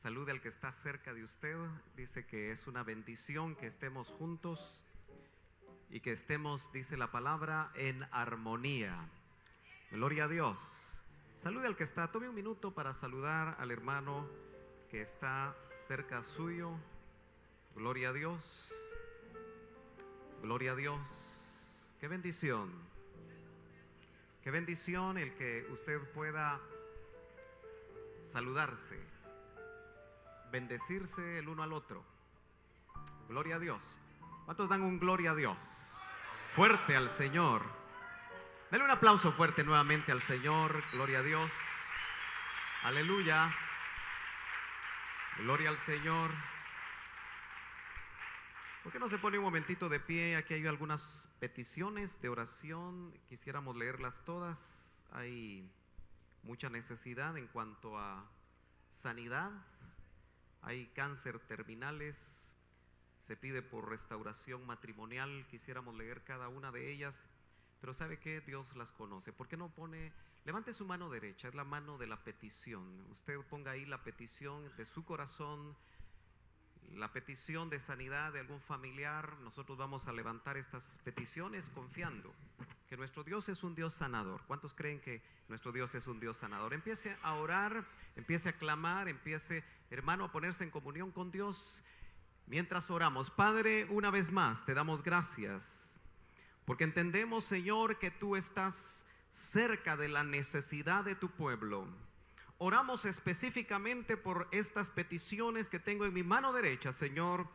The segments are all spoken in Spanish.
Salude al que está cerca de usted. Dice que es una bendición que estemos juntos y que estemos, dice la palabra, en armonía. Gloria a Dios. Salude al que está. Tome un minuto para saludar al hermano que está cerca suyo. Gloria a Dios. Gloria a Dios. Qué bendición. Qué bendición el que usted pueda saludarse, bendecirse el uno al otro. Gloria a Dios. ¿Cuántos dan un gloria a Dios? Fuerte al Señor. Dale un aplauso fuerte nuevamente al Señor. Gloria a Dios. Aleluya. Gloria al Señor. ¿Por qué no se pone un momentito de pie? Aquí hay algunas peticiones de oración. Quisiéramos leerlas todas. Hay mucha necesidad en cuanto a sanidad. Hay cáncer terminales. Se pide por restauración matrimonial. Quisiéramos leer cada una de ellas, pero ¿sabe qué? Dios las conoce. ¿Por qué no pone? Levante su mano derecha, es la mano de la petición. Usted ponga ahí la petición de su corazón, la petición de sanidad de algún familiar. Nosotros vamos a levantar estas peticiones confiando que nuestro Dios es un Dios sanador. ¿Cuántos creen que nuestro Dios es un Dios sanador? Empiece a orar, empiece a clamar, empiece, hermano, a ponerse en comunión con Dios mientras oramos. Padre, una vez más te damos gracias porque entendemos, Señor, que tú estás cerca de la necesidad de tu pueblo. Oramos específicamente por estas peticiones que tengo en mi mano derecha, Señor.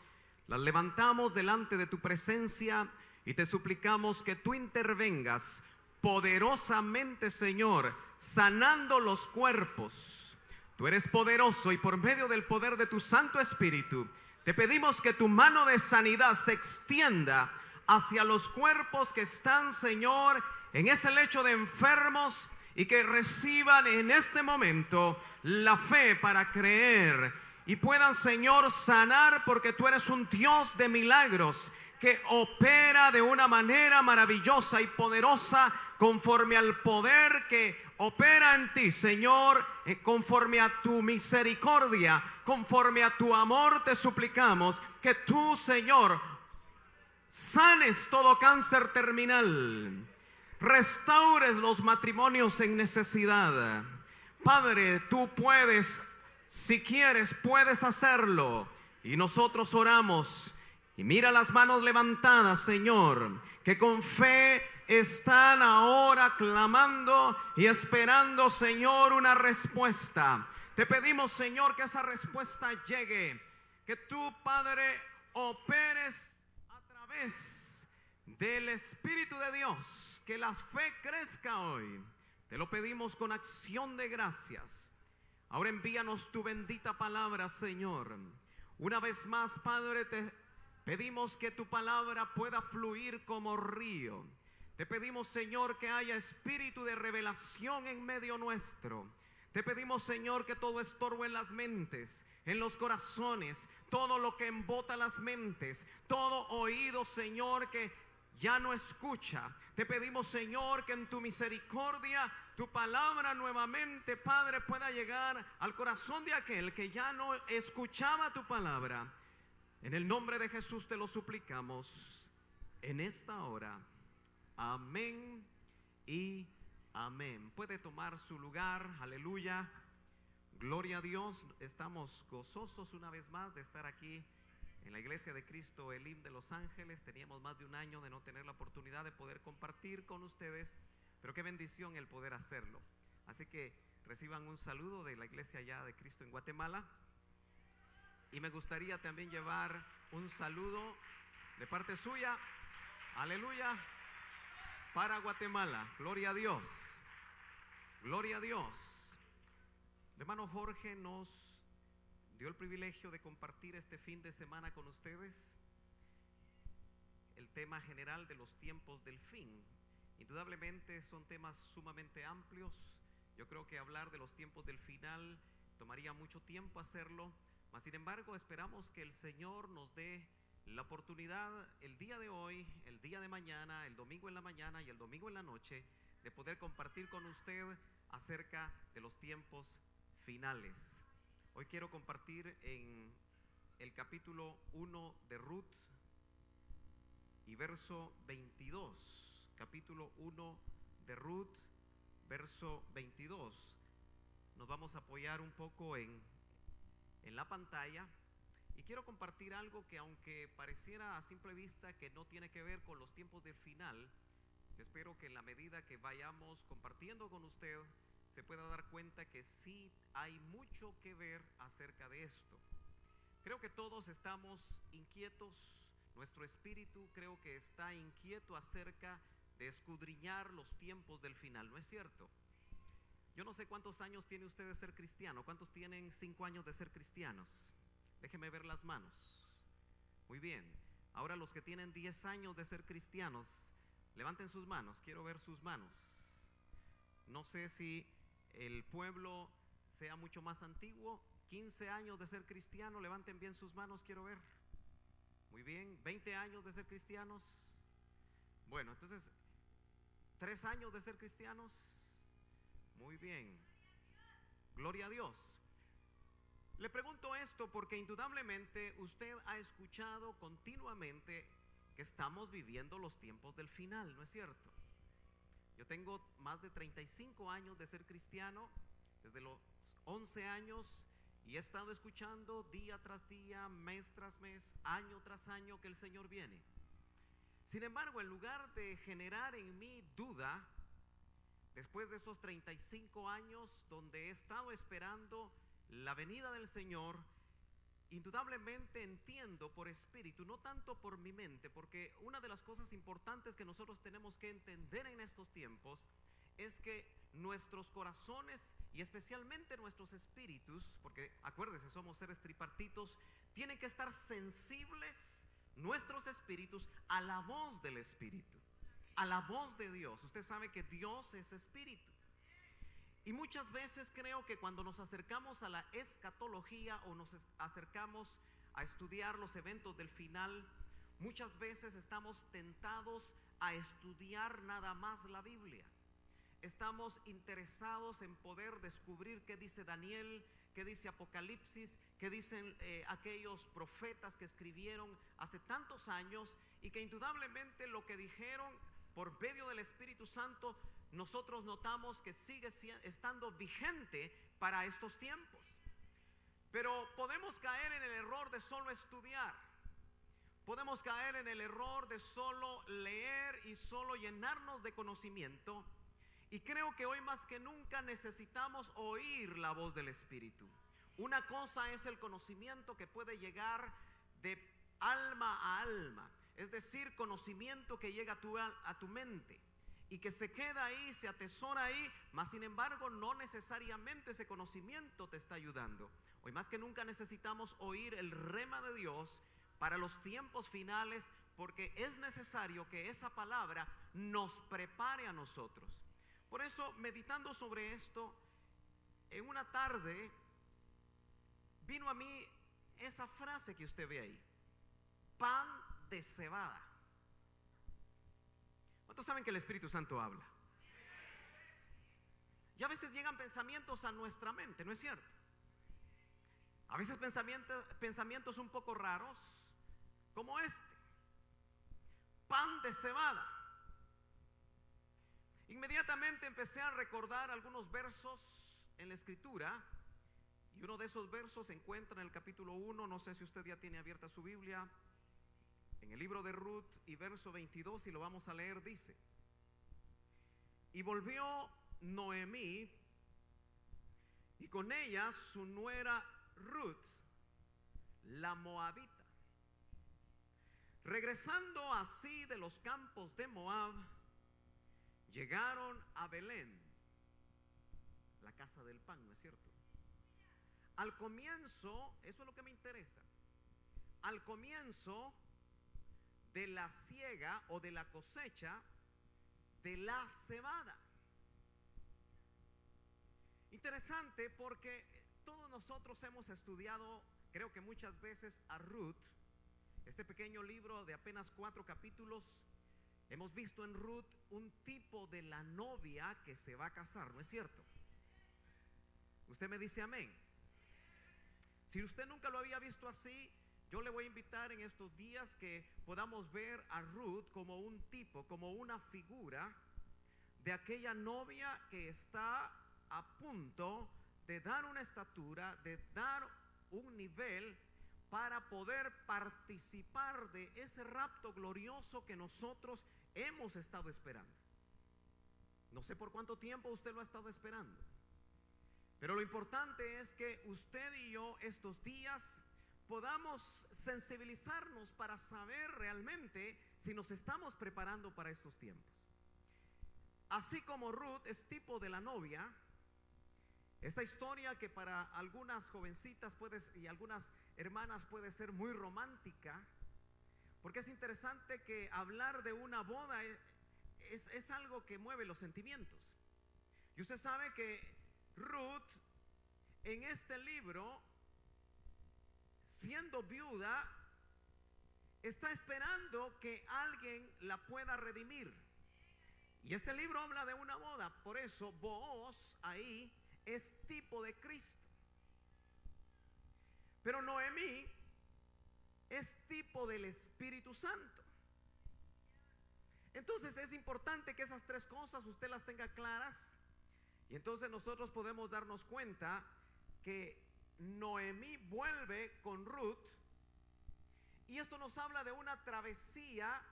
Las levantamos delante de tu presencia y te suplicamos que tú intervengas poderosamente, Señor, sanando los cuerpos. Tú eres poderoso y por medio del poder de tu Santo Espíritu te pedimos que tu mano de sanidad se extienda hacia los cuerpos que están, Señor, en ese lecho de enfermos, y que reciban en este momento la fe para creer y puedan, Señor, sanar, porque tú eres un Dios de milagros que opera de una manera maravillosa y poderosa conforme al poder que opera en ti, Señor, conforme a tu misericordia, conforme a tu amor. Te suplicamos que tú, Señor, sanes todo cáncer terminal, restaures los matrimonios en necesidad. Padre, tú puedes, si quieres, puedes hacerlo. Y nosotros oramos. Y mira las manos levantadas, Señor, que con fe están ahora clamando y esperando, Señor, una respuesta. Te pedimos, Señor, que esa respuesta llegue. Que tú, Padre, operes a través del Espíritu de Dios, que la fe crezca hoy. Te lo pedimos con acción de gracias. Ahora envíanos tu bendita palabra, Señor. Una vez más, Padre, te pedimos que tu palabra pueda fluir como río. Te pedimos, Señor, que haya espíritu de revelación en medio nuestro. Te pedimos, Señor, que todo estorbo en las mentes, en los corazones, todo lo que embota las mentes, todo oído, Señor, que ya no escucha. Te pedimos, Señor, que en tu misericordia tu palabra nuevamente, Padre, pueda llegar al corazón de aquel que ya no escuchaba tu palabra. En el nombre de Jesús te lo suplicamos en esta hora. Amén y amén. Puede tomar su lugar. Aleluya. Gloria a Dios. Estamos gozosos una vez más de estar aquí en la iglesia de Cristo Elim de Los Ángeles. Teníamos más de un año de no tener la oportunidad de poder compartir con ustedes, pero qué bendición el poder hacerlo. Así que reciban un saludo de la iglesia ya de Cristo en Guatemala. Y me gustaría también llevar un saludo de parte suya, aleluya, para Guatemala. Gloria a Dios. Gloria a Dios. El hermano Jorge nos dio el privilegio de compartir este fin de semana con ustedes el tema general de los tiempos del fin. Indudablemente son temas sumamente amplios. Yo creo que hablar de los tiempos del final tomaría mucho tiempo hacerlo, mas sin embargo esperamos que el Señor nos dé la oportunidad el día de hoy, el día de mañana, el domingo en la mañana y el domingo en la noche, de poder compartir con usted acerca de los tiempos finales. Hoy quiero compartir en el capítulo 1 de Ruth y verso 22. Capítulo 1 de Ruth, verso 22. Nos vamos a apoyar un poco en la pantalla. Y quiero compartir algo que, aunque pareciera a simple vista que no tiene que ver con los tiempos del final, espero que en la medida que vayamos compartiendo con usted se pueda dar cuenta que sí hay mucho que ver acerca de esto. Creo que todos estamos inquietos, nuestro espíritu creo que está inquieto acerca de escudriñar los tiempos del final, ¿no es cierto? Yo no sé cuántos años tiene usted de ser cristiano. ¿Cuántos tienen 5 años de ser cristianos? Déjeme ver las manos. Muy bien. Ahora los que tienen 10 años de ser cristianos, levanten sus manos, quiero ver sus manos. No sé si el pueblo sea mucho más antiguo. 15 años de ser cristiano, levanten bien sus manos, quiero ver. Muy bien. 20 años de ser cristianos. Bueno, entonces 3 años de ser cristianos. Muy bien. Gloria a Dios. Le pregunto esto porque indudablemente usted ha escuchado continuamente que estamos viviendo los tiempos del final, ¿no es cierto? Yo tengo más de 35 años de ser cristiano, desde los 11 años, y he estado escuchando día tras día, mes tras mes, año tras año que el Señor viene. Sin embargo, en lugar de generar en mí duda, después de esos 35 años donde he estado esperando la venida del Señor, indudablemente entiendo por espíritu, no tanto por mi mente, porque una de las cosas importantes que nosotros tenemos que entender en estos tiempos es que nuestros corazones y especialmente nuestros espíritus, porque acuérdense, somos seres tripartitos, tienen que estar sensibles nuestros espíritus a la voz del Espíritu, a la voz de Dios. Usted sabe que Dios es espíritu. Y muchas veces creo que cuando nos acercamos a la escatología o nos acercamos a estudiar los eventos del final, muchas veces estamos tentados a estudiar nada más la Biblia. Estamos interesados en poder descubrir qué dice Daniel, qué dice Apocalipsis, qué dicen aquellos profetas que escribieron hace tantos años y que indudablemente lo que dijeron por medio del Espíritu Santo nosotros notamos que sigue estando vigente para estos tiempos. Pero podemos caer en el error de solo estudiar. Podemos caer en el error de solo leer y solo llenarnos de conocimiento. Y creo que hoy más que nunca necesitamos oír la voz del Espíritu. Una cosa es el conocimiento que puede llegar de alma a alma, es decir, conocimiento que llega a tu mente y que se queda ahí, se atesora ahí, mas sin embargo no necesariamente ese conocimiento te está ayudando. Hoy más que nunca necesitamos oír el rema de Dios para los tiempos finales, porque es necesario que esa palabra nos prepare a nosotros. Por eso, meditando sobre esto, en una tarde vino a mí esa frase que usted ve ahí: pan de cebada. ¿Cuántos saben que el Espíritu Santo habla? Y a veces llegan pensamientos a nuestra mente, ¿no es cierto? A veces pensamientos un poco raros, como este: pan de cebada. Inmediatamente empecé a recordar algunos versos en la Escritura, y uno de esos versos se encuentra en el capítulo 1, no sé si usted ya tiene abierta su Biblia, en el libro de Ruth y verso 22, y lo vamos a leer. Dice: y volvió Noemí y con ella su nuera Ruth, la moabita, regresando así de los campos de Moab, llegaron a Belén, la casa del pan, ¿no es cierto? Al comienzo, eso es lo que me interesa, al comienzo de la siega o de la cosecha de la cebada. Interesante, porque todos nosotros hemos estudiado, creo que muchas veces, a Ruth, este pequeño libro de apenas 4 capítulos. Hemos visto en Ruth un tipo de la novia que se va a casar, ¿no es cierto? Usted me dice amén. Si usted nunca lo había visto así, yo le voy a invitar en estos días que podamos ver a Ruth como un tipo, como una figura de aquella novia que está a punto de dar una estatura, de dar un nivel para poder participar de ese rapto glorioso que nosotros hemos estado esperando. No sé por cuánto tiempo usted lo ha estado esperando, pero lo importante es que usted y yo estos días podamos sensibilizarnos para saber realmente si nos estamos preparando para estos tiempos. Así como Ruth es tipo de la novia, esta historia que para algunas jovencitas y algunas hermanas puede ser muy romántica, porque es interesante que hablar de una boda es algo que mueve los sentimientos. Y usted sabe que Ruth en este libro, siendo viuda, está esperando que alguien la pueda redimir. Y este libro habla de una boda, por eso Booz ahí es tipo de Cristo. Pero Noemí es tipo del Espíritu Santo. Entonces es importante que esas tres cosas usted las tenga claras. Y entonces nosotros podemos darnos cuenta que Noemí vuelve con Ruth. Y esto nos habla de una travesía,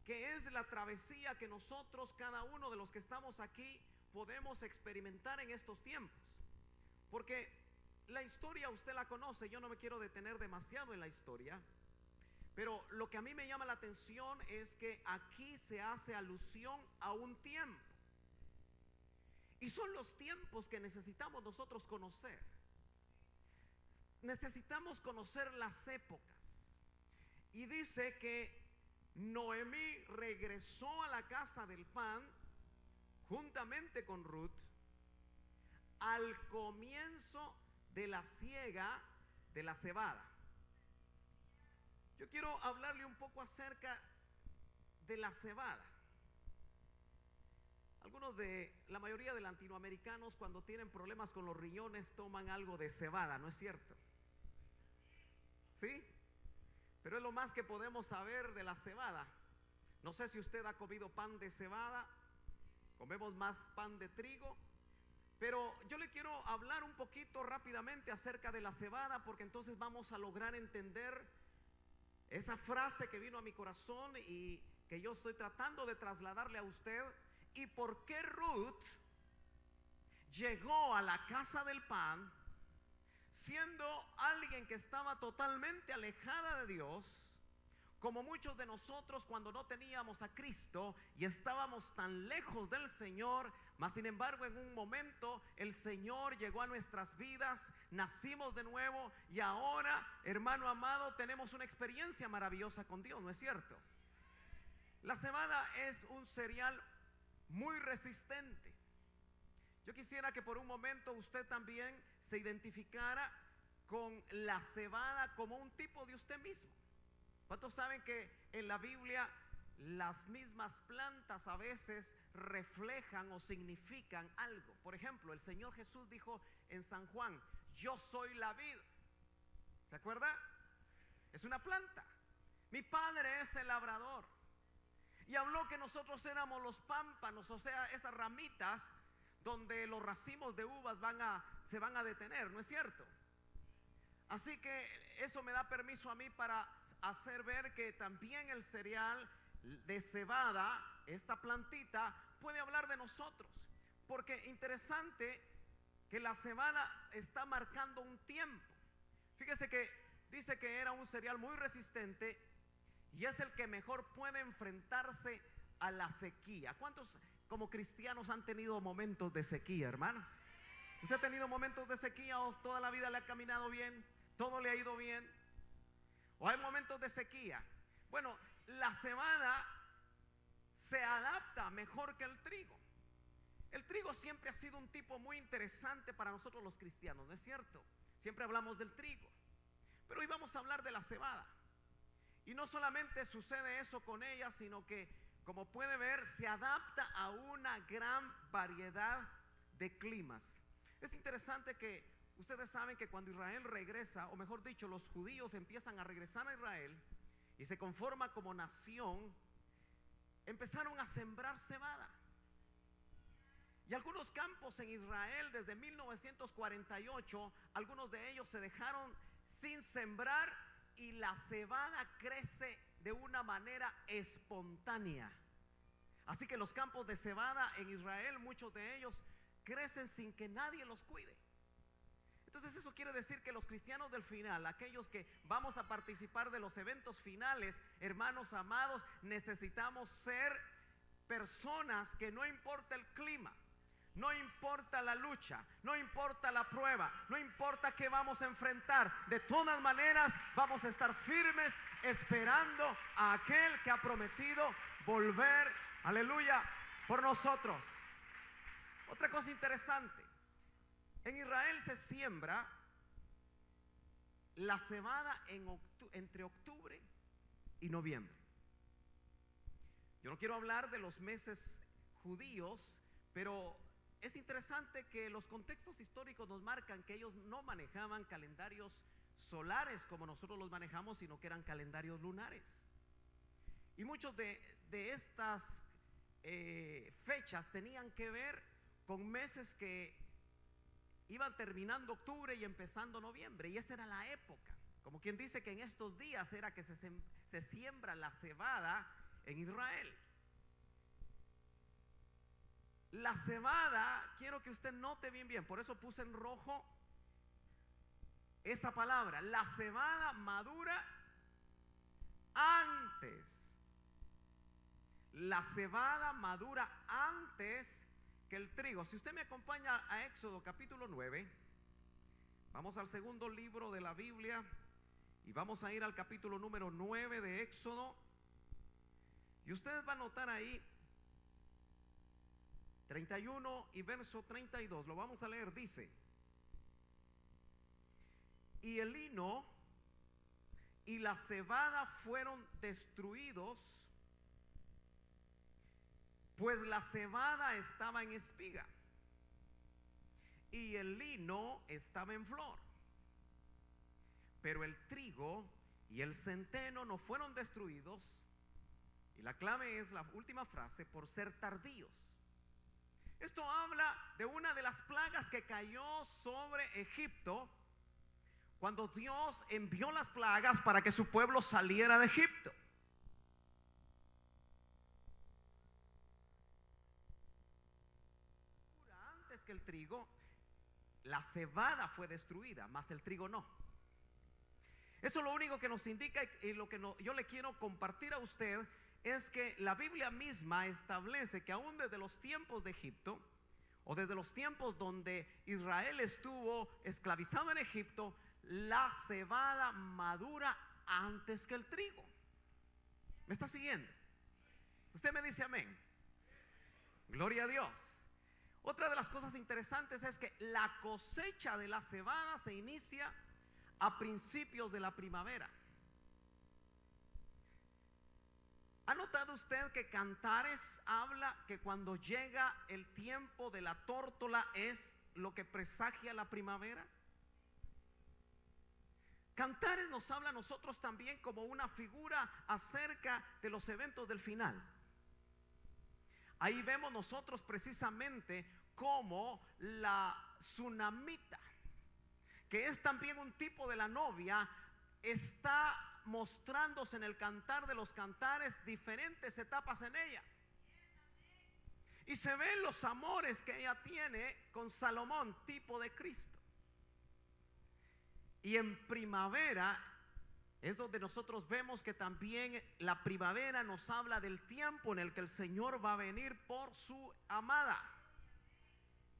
que es la travesía que nosotros, cada uno de los que estamos aquí, podemos experimentar en estos tiempos. Porque la historia usted la conoce, yo no me quiero detener demasiado en la historia, pero lo que a mí me llama la atención es que aquí se hace alusión a un tiempo. Y son los tiempos que necesitamos nosotros conocer. Necesitamos conocer las épocas. Y dice que Noemí regresó a la casa del pan juntamente con Ruth al comienzo de la siega de la cebada. Yo quiero hablarle un poco acerca de la cebada. La mayoría de latinoamericanos, cuando tienen problemas con los riñones, toman algo de cebada, ¿no es cierto? ¿Sí? Pero es lo más que podemos saber de la cebada. No sé si usted ha comido pan de cebada. Comemos más pan de trigo. Pero yo le quiero hablar un poquito rápidamente acerca de la cebada, porque entonces vamos a lograr entender esa frase que vino a mi corazón y que yo estoy tratando de trasladarle a usted. Y por qué Ruth llegó a la casa del pan siendo alguien que estaba totalmente alejada de Dios, como muchos de nosotros cuando no teníamos a Cristo y estábamos tan lejos del Señor. Mas sin embargo, en un momento el Señor llegó a nuestras vidas, nacimos de nuevo y ahora, hermano amado, tenemos una experiencia maravillosa con Dios, ¿no es cierto? La cebada es un cereal muy resistente. Yo quisiera que por un momento usted también se identificara con la cebada como un tipo de usted mismo. ¿Cuántos saben que en la Biblia las mismas plantas a veces reflejan o significan algo? Por ejemplo, el Señor Jesús dijo en San Juan: yo soy la vid. ¿Se acuerda? Es una planta. Mi Padre es el labrador. Y habló que nosotros éramos los pámpanos, o sea, esas ramitas donde los racimos de uvas se van a detener, ¿no es cierto? Así que eso me da permiso a mí para hacer ver que también el cereal de cebada, esta plantita, puede hablar de nosotros. Porque interesante que la cebada está marcando un tiempo. Fíjese que dice que era un cereal muy resistente y es el que mejor puede enfrentarse a la sequía. ¿Cuántos como cristianos han tenido momentos de sequía, hermano? ¿Usted ha tenido momentos de sequía o toda la vida le ha caminado bien? ¿Todo le ha ido bien? ¿O hay momentos de sequía? Bueno, la cebada se adapta mejor que el trigo. El trigo siempre ha sido un tipo muy interesante para nosotros los cristianos, ¿no es cierto? Siempre hablamos del trigo, pero hoy vamos a hablar de la cebada. Y no solamente sucede eso con ella, sino que, como puede ver, se adapta a una gran variedad de climas. Es interesante que Ustedes saben que cuando Israel regresa, o mejor dicho, los judíos empiezan a regresar a Israel y se conforma como nación, empezaron a sembrar cebada. Y algunos campos en Israel desde 1948, algunos de ellos se dejaron sin sembrar y la cebada crece de una manera espontánea. Así que los campos de cebada en Israel, muchos de ellos crecen sin que nadie los cuide. Entonces eso quiere decir que los cristianos del final, aquellos que vamos a participar de los eventos finales, hermanos amados, necesitamos ser personas que no importa el clima, no importa la lucha, no importa la prueba, no importa qué vamos a enfrentar, de todas maneras vamos a estar firmes esperando a aquel que ha prometido volver, aleluya, por nosotros. Otra cosa interesante, en Israel se siembra la cebada entre octubre y noviembre. Yo no quiero hablar de los meses judíos, pero es interesante que los contextos históricos nos marcan que ellos no manejaban calendarios solares como nosotros los manejamos, sino que eran calendarios lunares. Y muchos de estas fechas tenían que ver con meses que iban terminando octubre y empezando noviembre, y esa era la época. Como quien dice que en estos días era que se siembra la cebada en Israel. La cebada, quiero que usted note bien, por eso puse en rojo esa palabra. La cebada madura antes. La cebada madura antes que el trigo. Si usted me acompaña a Éxodo capítulo 9, vamos al segundo libro de la Biblia y vamos a ir al capítulo número 9 de Éxodo, y usted va a notar ahí 31 y verso 32, lo vamos a leer. Dice: y el lino y la cebada fueron destruidos, pues la cebada estaba en espiga y el lino estaba en flor, pero el trigo y el centeno no fueron destruidos. Y la clave es la última frase: por ser tardíos. Esto habla de una de las plagas que cayó sobre Egipto cuando Dios envió las plagas para que su pueblo saliera de Egipto. Antes que el trigo, la cebada fue destruida, mas el trigo no. Eso lo único que nos indica, y lo que yo le quiero compartir a usted, es que la Biblia misma establece que aún desde los tiempos de Egipto, o desde los tiempos donde Israel estuvo esclavizado en Egipto, la cebada madura antes que el trigo. ¿Me está siguiendo? Usted me dice amén. Gloria a Dios. Otra de las cosas interesantes es que la cosecha de la cebada se inicia a principios de la primavera. ¿Ha notado usted que Cantares habla que cuando llega el tiempo de la tórtola es lo que presagia la primavera? Cantares nos habla a nosotros también como una figura acerca de los eventos del final. Ahí vemos nosotros precisamente como la tsunamita, que es también un tipo de la novia, está mostrándose en el Cantar de los Cantares diferentes etapas en ella. Y se ven los amores que ella tiene con Salomón, tipo de Cristo. Y en primavera es donde nosotros vemos que también la primavera nos habla del tiempo en el que el Señor va a venir por su amada.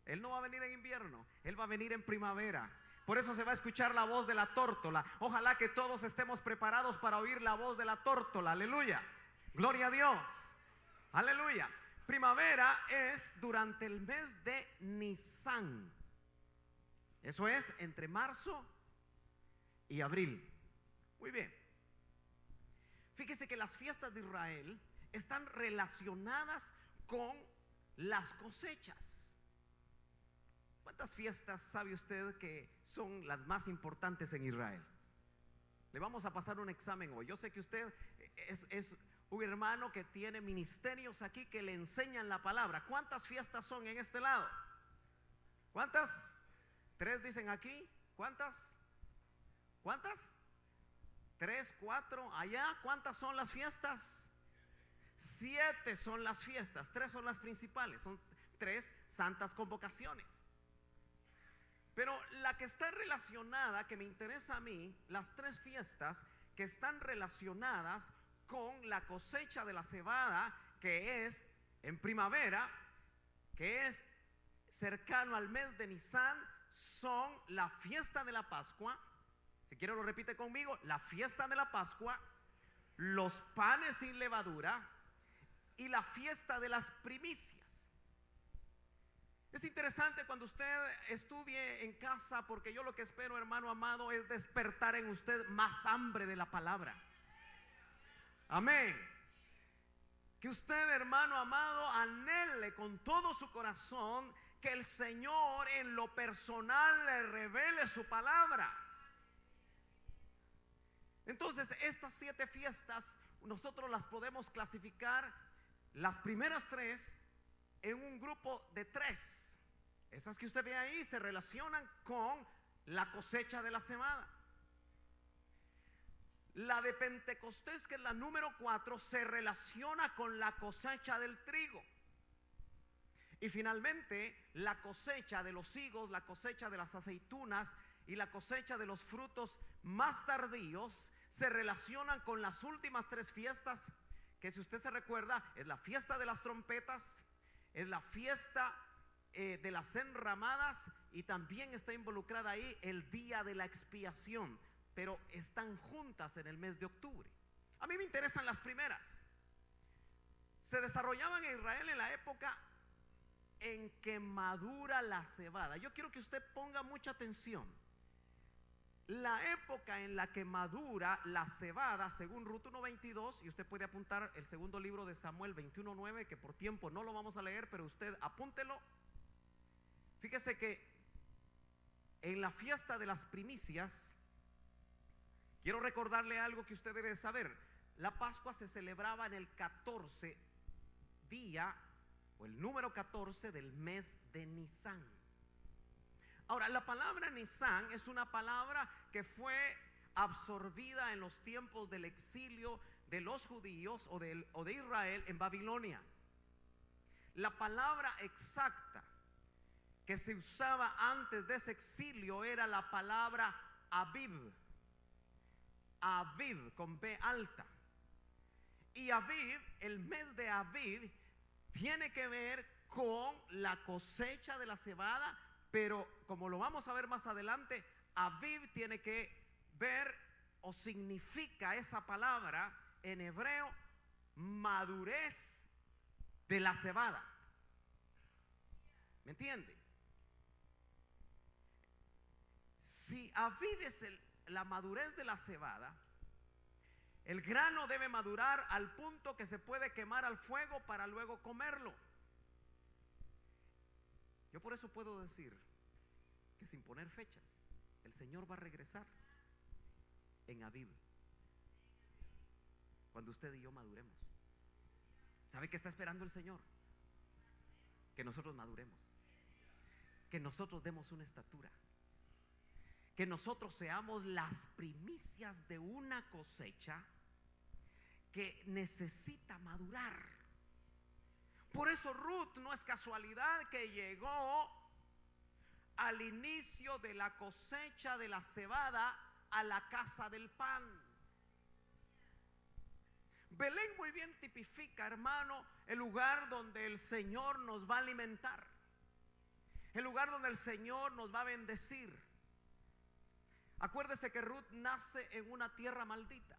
Él no va a venir en invierno, Él va a venir en primavera. Por eso se va a escuchar la voz de la tórtola. Ojalá que todos estemos preparados para oír la voz de la tórtola. Aleluya. Gloria a Dios. Aleluya. Primavera es durante el mes de Nisan. Eso es entre marzo y abril. Muy bien. Fíjese que las fiestas de Israel están relacionadas con las cosechas. ¿Cuántas fiestas sabe usted que son las más importantes en Israel? Le vamos a pasar un examen hoy. Yo sé que usted es un hermano que tiene ministerios aquí que le enseñan la palabra. ¿Cuántas fiestas son en este lado? ¿Cuántas? 3 dicen aquí. ¿Cuántas? ¿Cuántas? 3, 4. Allá, ¿cuántas son las fiestas? 7 son las fiestas. 3 son las principales. Son 3 santas convocaciones. Pero la que está relacionada, que me interesa a mí, las 3 fiestas que están relacionadas con la cosecha de la cebada, que es en primavera, que es cercano al mes de Nisan, son la fiesta de la Pascua. Si quiere lo repite conmigo: la fiesta de la Pascua, los panes sin levadura y la fiesta de las primicias. Es interesante cuando usted estudie en casa, porque yo lo que espero, hermano amado, es despertar en usted más hambre de la palabra. Amén. Que usted, hermano amado, anhele con todo su corazón que el Señor en lo personal le revele su palabra. Entonces, estas 7 fiestas nosotros las podemos clasificar, las primeras 3, en un grupo de 3. Esas que usted ve ahí se relacionan con la cosecha de la cebada. La de Pentecostés, que es la número 4, se relaciona con la cosecha del trigo. Y finalmente, la cosecha de los higos, la cosecha de las aceitunas y la cosecha de los frutos más tardíos se relacionan con las últimas 3 fiestas, que si usted se recuerda, es la fiesta de las trompetas, es la fiesta de las enramadas, y también está involucrada ahí el día de la expiación, pero están juntas en el mes de octubre. A mí me interesan las primeras. Se desarrollaban en Israel en la época en que madura la cebada. Yo quiero que usted ponga mucha atención. La época en la que madura la cebada, según Ruth 1:22, y usted puede apuntar el segundo libro de Samuel 21:9, que por tiempo no lo vamos a leer, pero usted apúntelo. Fíjese que en la fiesta de las primicias, quiero recordarle algo que usted debe saber. La Pascua se celebraba en el 14 día, o el número 14 del mes de Nisan. Ahora, la palabra Nisan es una palabra que fue absorbida en los tiempos del exilio de los judíos o de Israel en Babilonia. La palabra exacta que se usaba antes de ese exilio era la palabra Aviv. Aviv con B alta. Y Aviv, el mes de Aviv, tiene que ver con la cosecha de la cebada. Pero como lo vamos a ver más adelante, Aviv tiene que ver, o significa esa palabra en hebreo, madurez de la cebada. ¿Me entiende? Si Aviv es la madurez de la cebada, el grano debe madurar al punto que se puede quemar al fuego para luego comerlo. Yo por eso puedo decir que sin poner fechas, el Señor va a regresar en Aviv, cuando usted y yo maduremos. ¿Sabe qué está esperando el Señor? Que nosotros maduremos, que nosotros demos una estatura, que nosotros seamos las primicias de una cosecha que necesita madurar. Por eso Ruth no es casualidad que llegó al inicio de la cosecha de la cebada a la casa del pan. Belén muy bien tipifica, hermano, el lugar donde el Señor nos va a alimentar, el lugar donde el Señor nos va a bendecir. Acuérdese que Ruth nace en una tierra maldita.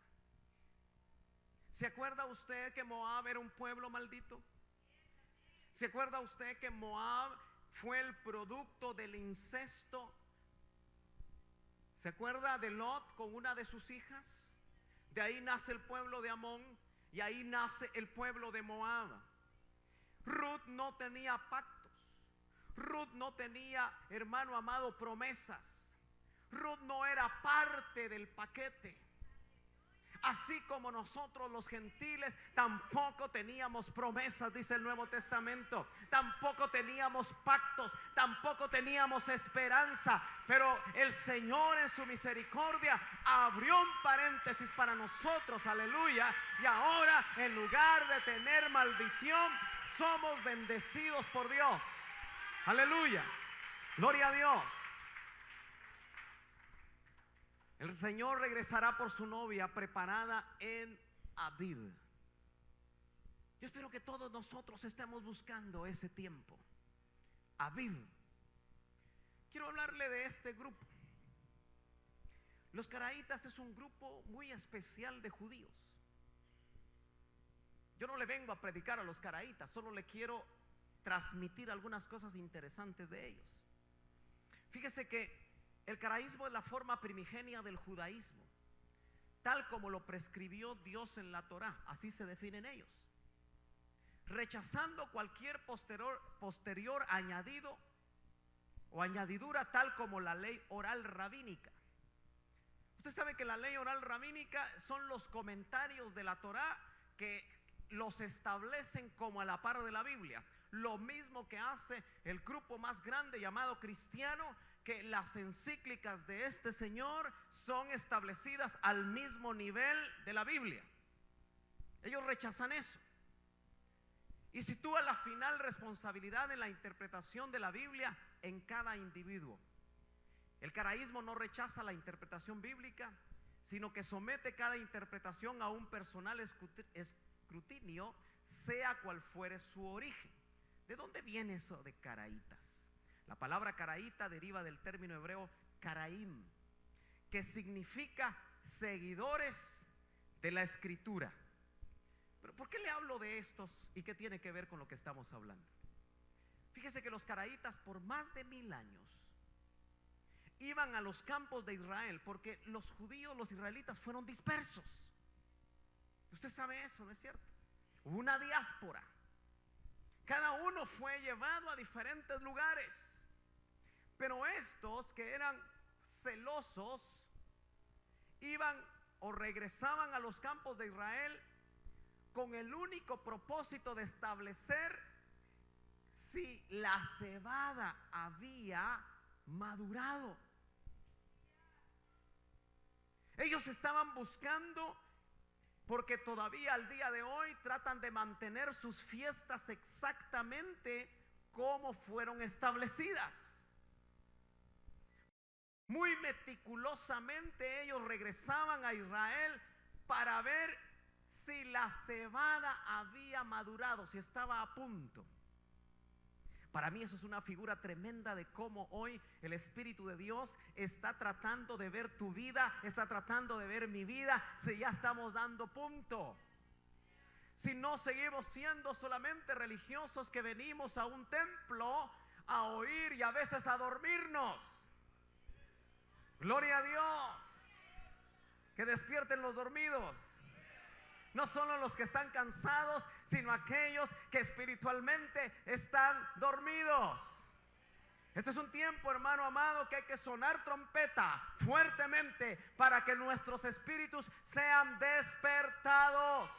¿Se acuerda usted que Moab era un pueblo maldito? ¿Se acuerda usted que Moab fue el producto del incesto? ¿Se acuerda de Lot con una de sus hijas? De ahí nace el pueblo de Amón y ahí nace el pueblo de Moab. Ruth no tenía pactos. Ruth no no tenía, hermano amado, promesas. Ruth no era parte del paquete. Así como nosotros los gentiles tampoco teníamos promesas, dice el Nuevo Testamento. Tampoco teníamos pactos, tampoco teníamos esperanza. Pero el Señor en su misericordia abrió un paréntesis para nosotros, aleluya. Y ahora, en lugar de tener maldición, somos bendecidos por Dios. Aleluya, gloria a Dios. El Señor regresará por su novia preparada en Aviv. Yo espero que todos nosotros estemos buscando ese tiempo. Aviv. Quiero hablarle de este grupo. Los caraítas es un grupo muy especial de judíos. Yo no le vengo a predicar a los caraítas, solo le quiero transmitir algunas cosas interesantes de ellos. Fíjese que el caraísmo es la forma primigenia del judaísmo, tal como lo prescribió Dios en la Torá. Así se definen ellos, rechazando cualquier posterior añadido o añadidura, tal como la ley oral rabínica. Usted sabe que la ley oral rabínica son los comentarios de la Torá que los establecen como a la par de la Biblia. Lo mismo que hace el grupo más grande llamado cristiano, que las encíclicas de este Señor son establecidas al mismo nivel de la Biblia. Ellos rechazan eso y sitúa la final responsabilidad en la interpretación de la Biblia en cada individuo. El caraísmo no rechaza la interpretación bíblica, sino que somete cada interpretación a un personal escrutinio, sea cual fuere su origen. ¿De dónde viene eso de caraítas? La palabra caraíta deriva del término hebreo caraim, que significa seguidores de la escritura. Pero ¿por qué le hablo de estos y qué tiene que ver con lo que estamos hablando? Fíjese que los caraítas por más de 1000 años iban a los campos de Israel, porque los judíos, los israelitas fueron dispersos. Usted sabe eso, ¿no es cierto? Hubo una diáspora. Cada uno fue llevado a diferentes lugares. Pero estos que eran celosos iban o regresaban a los campos de Israel con el único propósito de establecer si la cebada había madurado. Ellos estaban buscando, porque todavía al día de hoy tratan de mantener sus fiestas exactamente como fueron establecidas. Muy meticulosamente ellos regresaban a Israel para ver si la cebada había madurado, si estaba a punto. Para mí eso es una figura tremenda de cómo hoy el Espíritu de Dios está tratando de ver tu vida, está tratando de ver mi vida, si ya estamos dando punto. Si no seguimos siendo solamente religiosos que venimos a un templo a oír y a veces a dormirnos. Gloria a Dios. Que despierten los dormidos. No solo los que están cansados, sino aquellos que espiritualmente están dormidos. Este es un tiempo, hermano amado, que hay que sonar trompeta fuertemente para que nuestros espíritus sean despertados.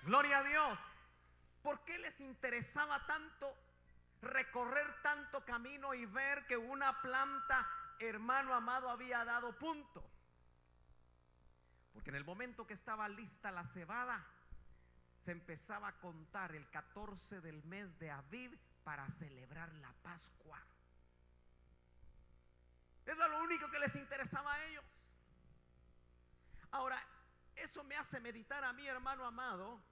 Gloria a Dios. ¿Por qué les interesaba tanto recorrer tanto camino y ver que una planta, hermano amado, había dado punto? Porque en el momento que estaba lista la cebada, se empezaba a contar el 14 del mes de Aviv para celebrar la Pascua. Era lo único que les interesaba a ellos. Ahora, eso me hace meditar a mí, hermano amado,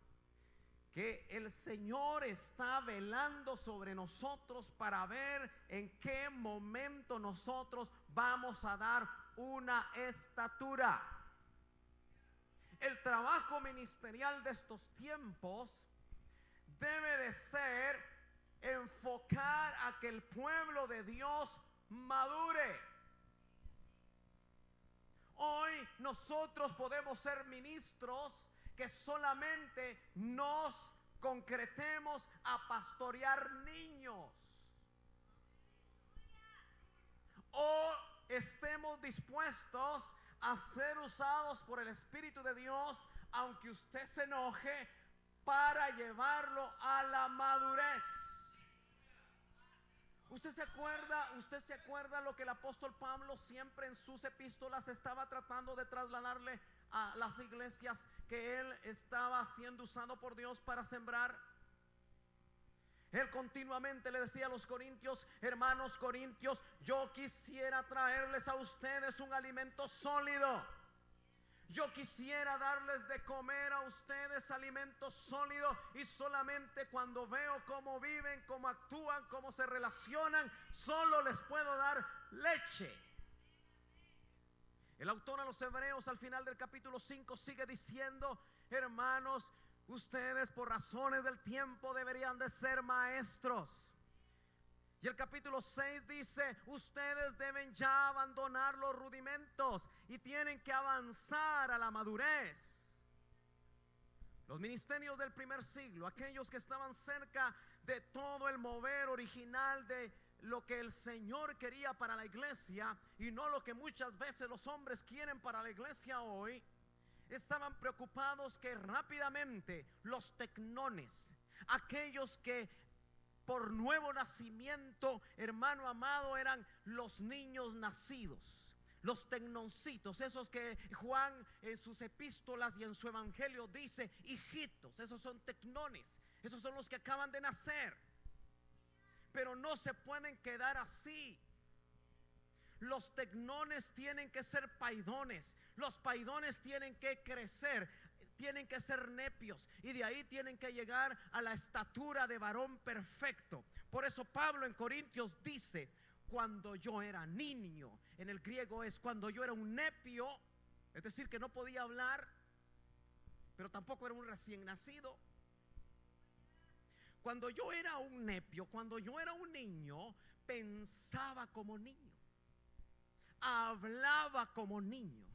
que el Señor está velando sobre nosotros para ver en qué momento nosotros vamos a dar una estatura. El trabajo ministerial de estos tiempos debe de ser enfocar a que el pueblo de Dios madure. Hoy nosotros podemos ser ministros que solamente nos concretemos a pastorear niños. estemos dispuestos a ser usados por el Espíritu de Dios, aunque usted se enoje, para llevarlo a la madurez. ¿Usted se acuerda lo que el apóstol Pablo siempre en sus epístolas estaba tratando de trasladarle a las iglesias que él estaba siendo usado por Dios para sembrar? Él continuamente le decía a los corintios: hermanos corintios, yo quisiera traerles a ustedes un alimento sólido. Yo quisiera darles de comer a ustedes alimento sólido, y solamente cuando veo cómo viven, cómo actúan, cómo se relacionan, solo les puedo dar leche. El autor a los Hebreos al final del capítulo 5 sigue diciendo: hermanos, ustedes por razones del tiempo deberían de ser maestros. Y el capítulo 6 dice: ustedes deben ya abandonar los rudimentos y tienen que avanzar a la madurez. Los ministerios del primer siglo, aquellos que estaban cerca de todo el mover original de lo que el Señor quería para la iglesia, y no lo que muchas veces los hombres quieren para la iglesia hoy, estaban preocupados que rápidamente los tecnones, aquellos que por nuevo nacimiento, hermano amado, eran los niños nacidos, los tecnoncitos, esos que Juan en sus epístolas y en su evangelio dice hijitos. Esos son tecnones, esos son los que acaban de nacer. Pero no se pueden quedar así. Los tecnones tienen que ser paidones. Los paidones tienen que crecer, tienen que ser nepios, y de ahí tienen que llegar a la estatura de varón perfecto. Por eso Pablo en Corintios dice: cuando yo era niño, en el griego es cuando yo era un nepio, es decir, que no podía hablar, pero tampoco era un recién nacido. Cuando yo era un nepio, cuando yo era un niño, pensaba como niño, hablaba como niño.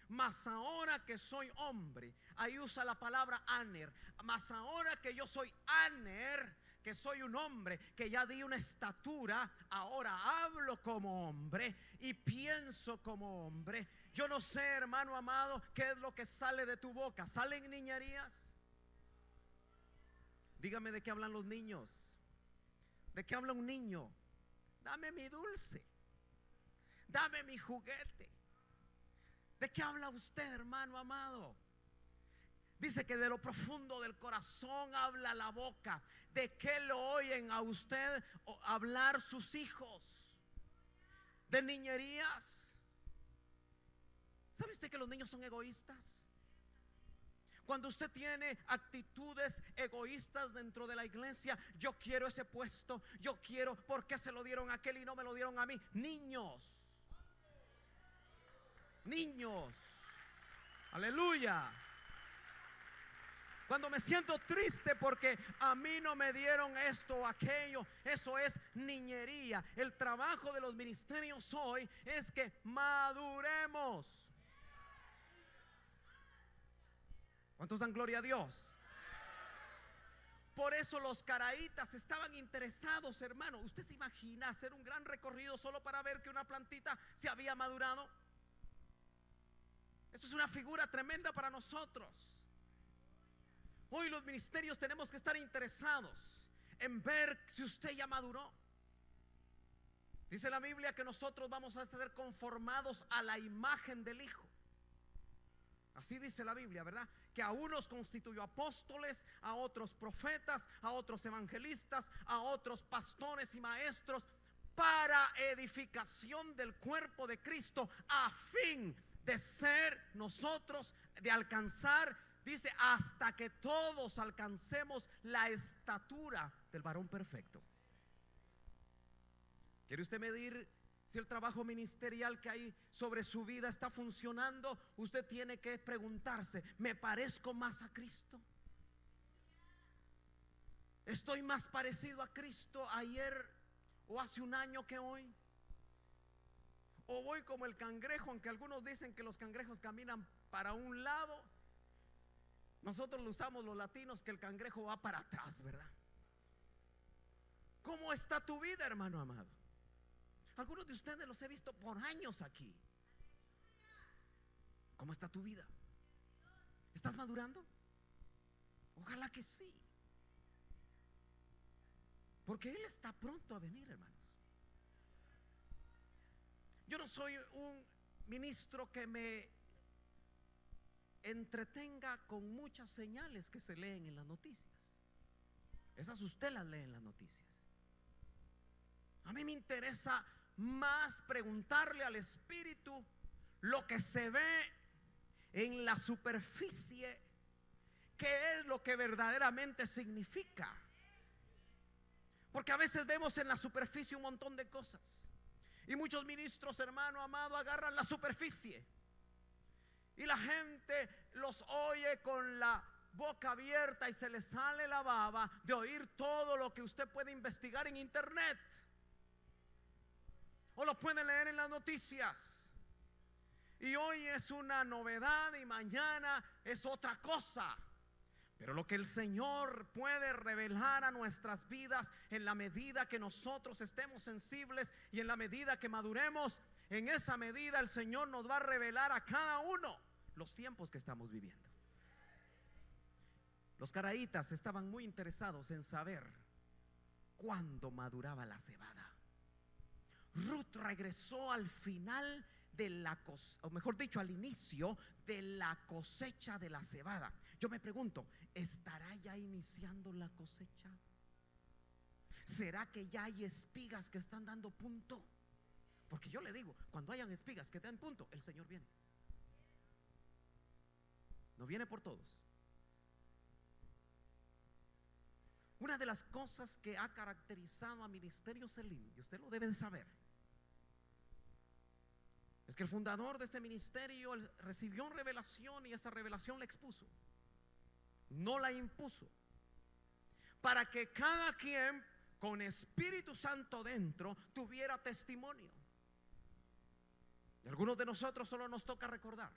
Mas ahora que soy hombre, ahí usa la palabra aner. Mas ahora que yo soy aner, que soy un hombre, que ya di una estatura, ahora hablo como hombre y pienso como hombre. Yo no sé, hermano amado, qué es lo que sale de tu boca. ¿Salen niñerías? Dígame, ¿de qué hablan los niños? ¿De qué habla un niño? Dame mi dulce, dame mi juguete. ¿De qué habla usted, hermano amado? Dice que de lo profundo del corazón habla la boca. ¿De qué lo oyen a usted hablar sus hijos? ¿De niñerías? ¿Sabe usted que los niños son egoístas? Cuando usted tiene actitudes egoístas dentro de la iglesia: yo quiero ese puesto, yo quiero, ¿por qué se lo dieron a aquel y no me lo dieron a mí? Niños, aleluya. Cuando me siento triste porque a mí no me dieron esto o aquello, eso es niñería. El trabajo de los ministerios hoy es que maduremos. ¿Cuántos dan gloria a Dios? Por eso los caraítas estaban interesados, hermano. ¿Usted se imagina hacer un gran recorrido solo para ver que una plantita se había madurado? Esto es una figura tremenda para nosotros. Hoy los ministerios tenemos que estar interesados en ver si usted ya maduró. Dice la Biblia que nosotros vamos a ser conformados a la imagen del Hijo. Así dice la Biblia, ¿verdad? Que a unos constituyó apóstoles, a otros profetas, a otros evangelistas, a otros pastores y maestros, para edificación del cuerpo de Cristo, a fin de ser nosotros, de alcanzar, dice, hasta que todos alcancemos la estatura del varón perfecto. ¿Quiere usted medir si el trabajo ministerial que hay sobre su vida está funcionando? Usted tiene que preguntarse: ¿me parezco más a Cristo? ¿Estoy más parecido a Cristo ayer o hace un año que hoy? ¿O voy como el cangrejo? Aunque algunos dicen que los cangrejos caminan para un lado, nosotros lo usamos los latinos, que el cangrejo va para atrás, ¿verdad? ¿Cómo está tu vida, hermano amado? Algunos de ustedes los he visto por años aquí. ¿Cómo está tu vida? ¿Estás madurando? Ojalá que sí, porque Él está pronto a venir, hermanos. Yo no soy un ministro que me entretenga con muchas señales que se leen en las noticias. Esas usted las lee en las noticias. A mí me interesa más preguntarle al Espíritu lo que se ve en la superficie, qué es lo que verdaderamente significa. Porque a veces vemos en la superficie un montón de cosas, y muchos ministros, hermano amado, agarran la superficie y la gente los oye con la boca abierta y se les sale la baba de oír todo lo que usted puede investigar en internet o lo puede leer en las noticias. Y hoy es una novedad y mañana es otra cosa. Pero lo que el Señor puede revelar a nuestras vidas, en la medida que nosotros estemos sensibles y en la medida que maduremos, en esa medida el Señor nos va a revelar a cada uno los tiempos que estamos viviendo. Los caraítas estaban muy interesados en saber cuándo maduraba la cebada. Ruth regresó al final de la cosecha, o mejor dicho, al inicio de la cosecha de la cebada. Yo me pregunto, ¿estará ya iniciando la cosecha? ¿Será que ya hay espigas que están dando punto? Porque yo le digo, cuando hayan espigas que den punto, el Señor viene. No viene por todos. Una de las cosas que ha caracterizado a Ministerio Selim, y usted lo debe de saber, es que el fundador de este ministerio recibió una revelación y esa revelación la expuso, no la impuso, para que cada quien con Espíritu Santo dentro tuviera testimonio. Y algunos de nosotros solo nos toca recordar,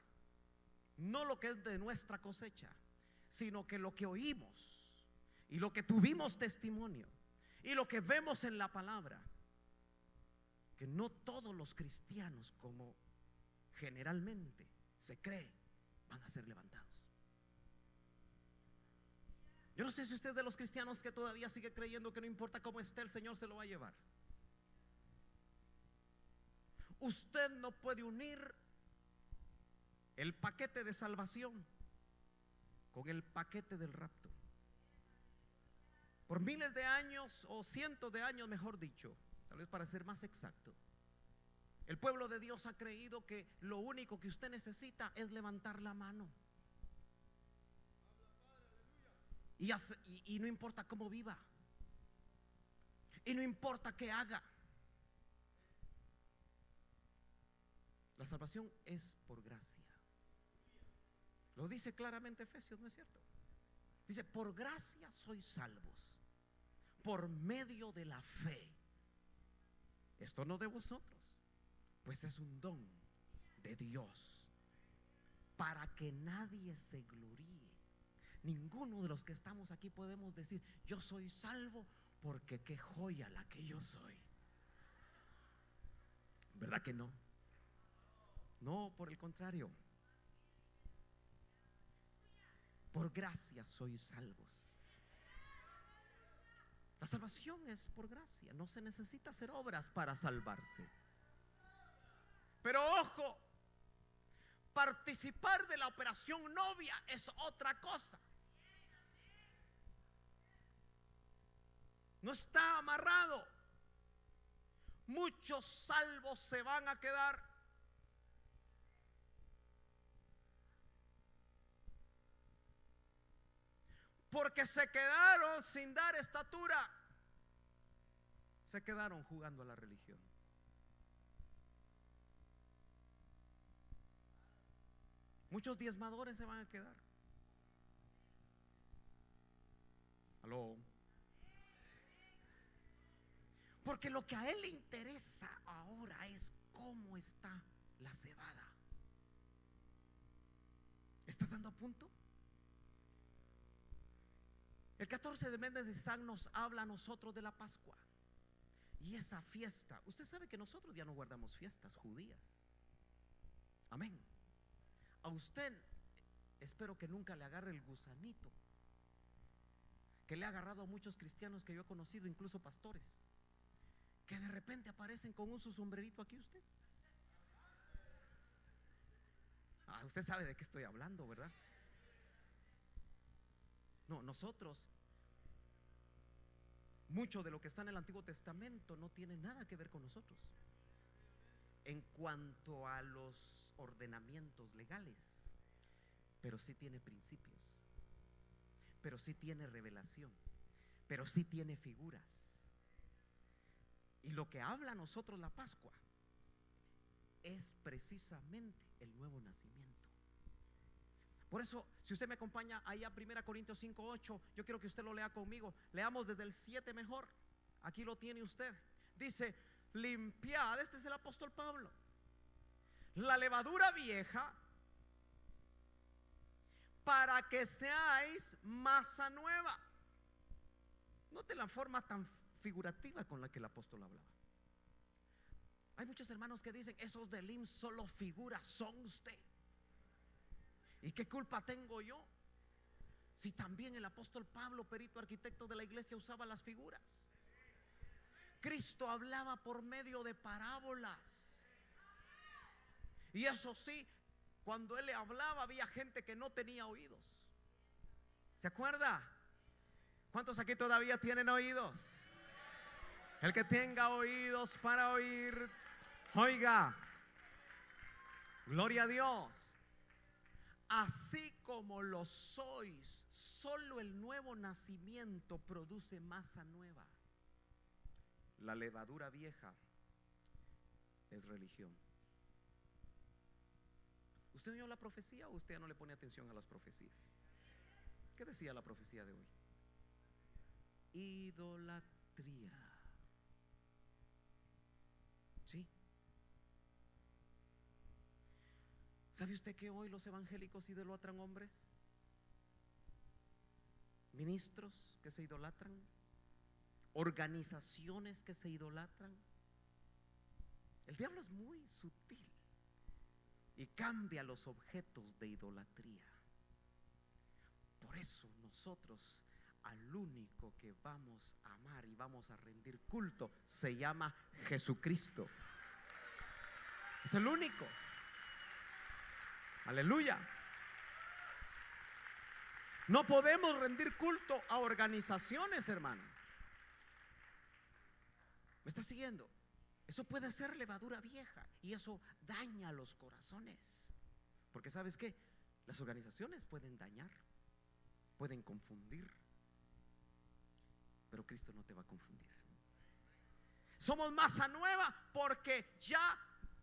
no lo que es de nuestra cosecha, sino que lo que oímos y lo que tuvimos testimonio y lo que vemos en la palabra. Que no todos los cristianos, como generalmente se cree, van a ser levantados. Yo no sé si usted es de los cristianos que todavía sigue creyendo que no importa cómo esté, el Señor se lo va a llevar. Usted no puede unir el paquete de salvación con el paquete del rapto. Por miles de años, o cientos de años mejor dicho, tal vez para ser más exacto, el pueblo de Dios ha creído que lo único que usted necesita es levantar la mano. Y no importa cómo viva, y no importa qué haga. La salvación es por gracia. Lo dice claramente Efesios, ¿no es cierto? Dice, por gracia sois salvos, por medio de la fe. Esto no de vosotros, pues es un don de Dios, para que nadie se gloríe. Ninguno de los que estamos aquí podemos decir, yo soy salvo porque qué joya la que yo soy. ¿Verdad que no? No, por el contrario. Por gracia sois salvos. La salvación es por gracia. No se necesita hacer obras para salvarse. Pero ojo, participar de la operación novia es otra cosa. No está amarrado. Muchos salvos se van a quedar. Porque se quedaron sin dar estatura. Se quedaron jugando a la religión. Muchos diezmadores se van a quedar. ¿Aló? Porque lo que a él le interesa ahora es cómo está la cebada. ¿Está dando a punto? El 14 de mes de Nisan nos habla a nosotros de la Pascua. Y esa fiesta, usted sabe que nosotros ya no guardamos fiestas judías. Amén. A usted espero que nunca le agarre el gusanito que le ha agarrado a muchos cristianos que yo he conocido, incluso pastores, que de repente aparecen con su sombrerito aquí usted. Usted sabe de qué estoy hablando, ¿verdad? No, nosotros, mucho de lo que está en el Antiguo Testamento no tiene nada que ver con nosotros en cuanto a los ordenamientos legales, pero sí tiene principios, pero sí tiene revelación, pero sí tiene figuras. Y lo que habla a nosotros la Pascua es precisamente el nuevo nacimiento. Por eso, si usted me acompaña ahí a 1 Corintios 5:8, yo quiero que usted lo lea conmigo. Leamos desde el 7 mejor. Aquí lo tiene usted. Dice: limpiad, este es el apóstol Pablo, la levadura vieja, para que seáis masa nueva. Note la forma tan figurativa con la que el apóstol hablaba. Hay muchos hermanos que dicen: esos del IMSS solo figuras son usted. ¿Y qué culpa tengo yo? Si también el apóstol Pablo, perito arquitecto de la iglesia, usaba las figuras. Cristo hablaba por medio de parábolas. Y eso sí, cuando él le hablaba había gente que no tenía oídos. ¿Se acuerda? ¿Cuántos aquí todavía tienen oídos? El que tenga oídos para oír, oiga. Gloria a Dios. Así como lo sois, solo el nuevo nacimiento produce masa nueva. La levadura vieja es religión. ¿Usted oyó la profecía o usted ya no le pone atención a las profecías? ¿Qué decía la profecía de hoy? Idolatría. ¿Sí? ¿Sabe usted que hoy los evangélicos idolatran hombres? Ministros que se idolatran, organizaciones que se idolatran. El diablo es muy sutil y cambia los objetos de idolatría. Por eso nosotros al único que vamos a amar y vamos a rendir culto se llama Jesucristo. Es el único. Aleluya. No podemos rendir culto a organizaciones, hermano. ¿Me está siguiendo? Eso puede ser levadura vieja y eso daña los corazones. Porque ¿sabes qué? Las organizaciones pueden dañar, pueden confundir, pero Cristo no te va a confundir. Somos masa nueva porque ya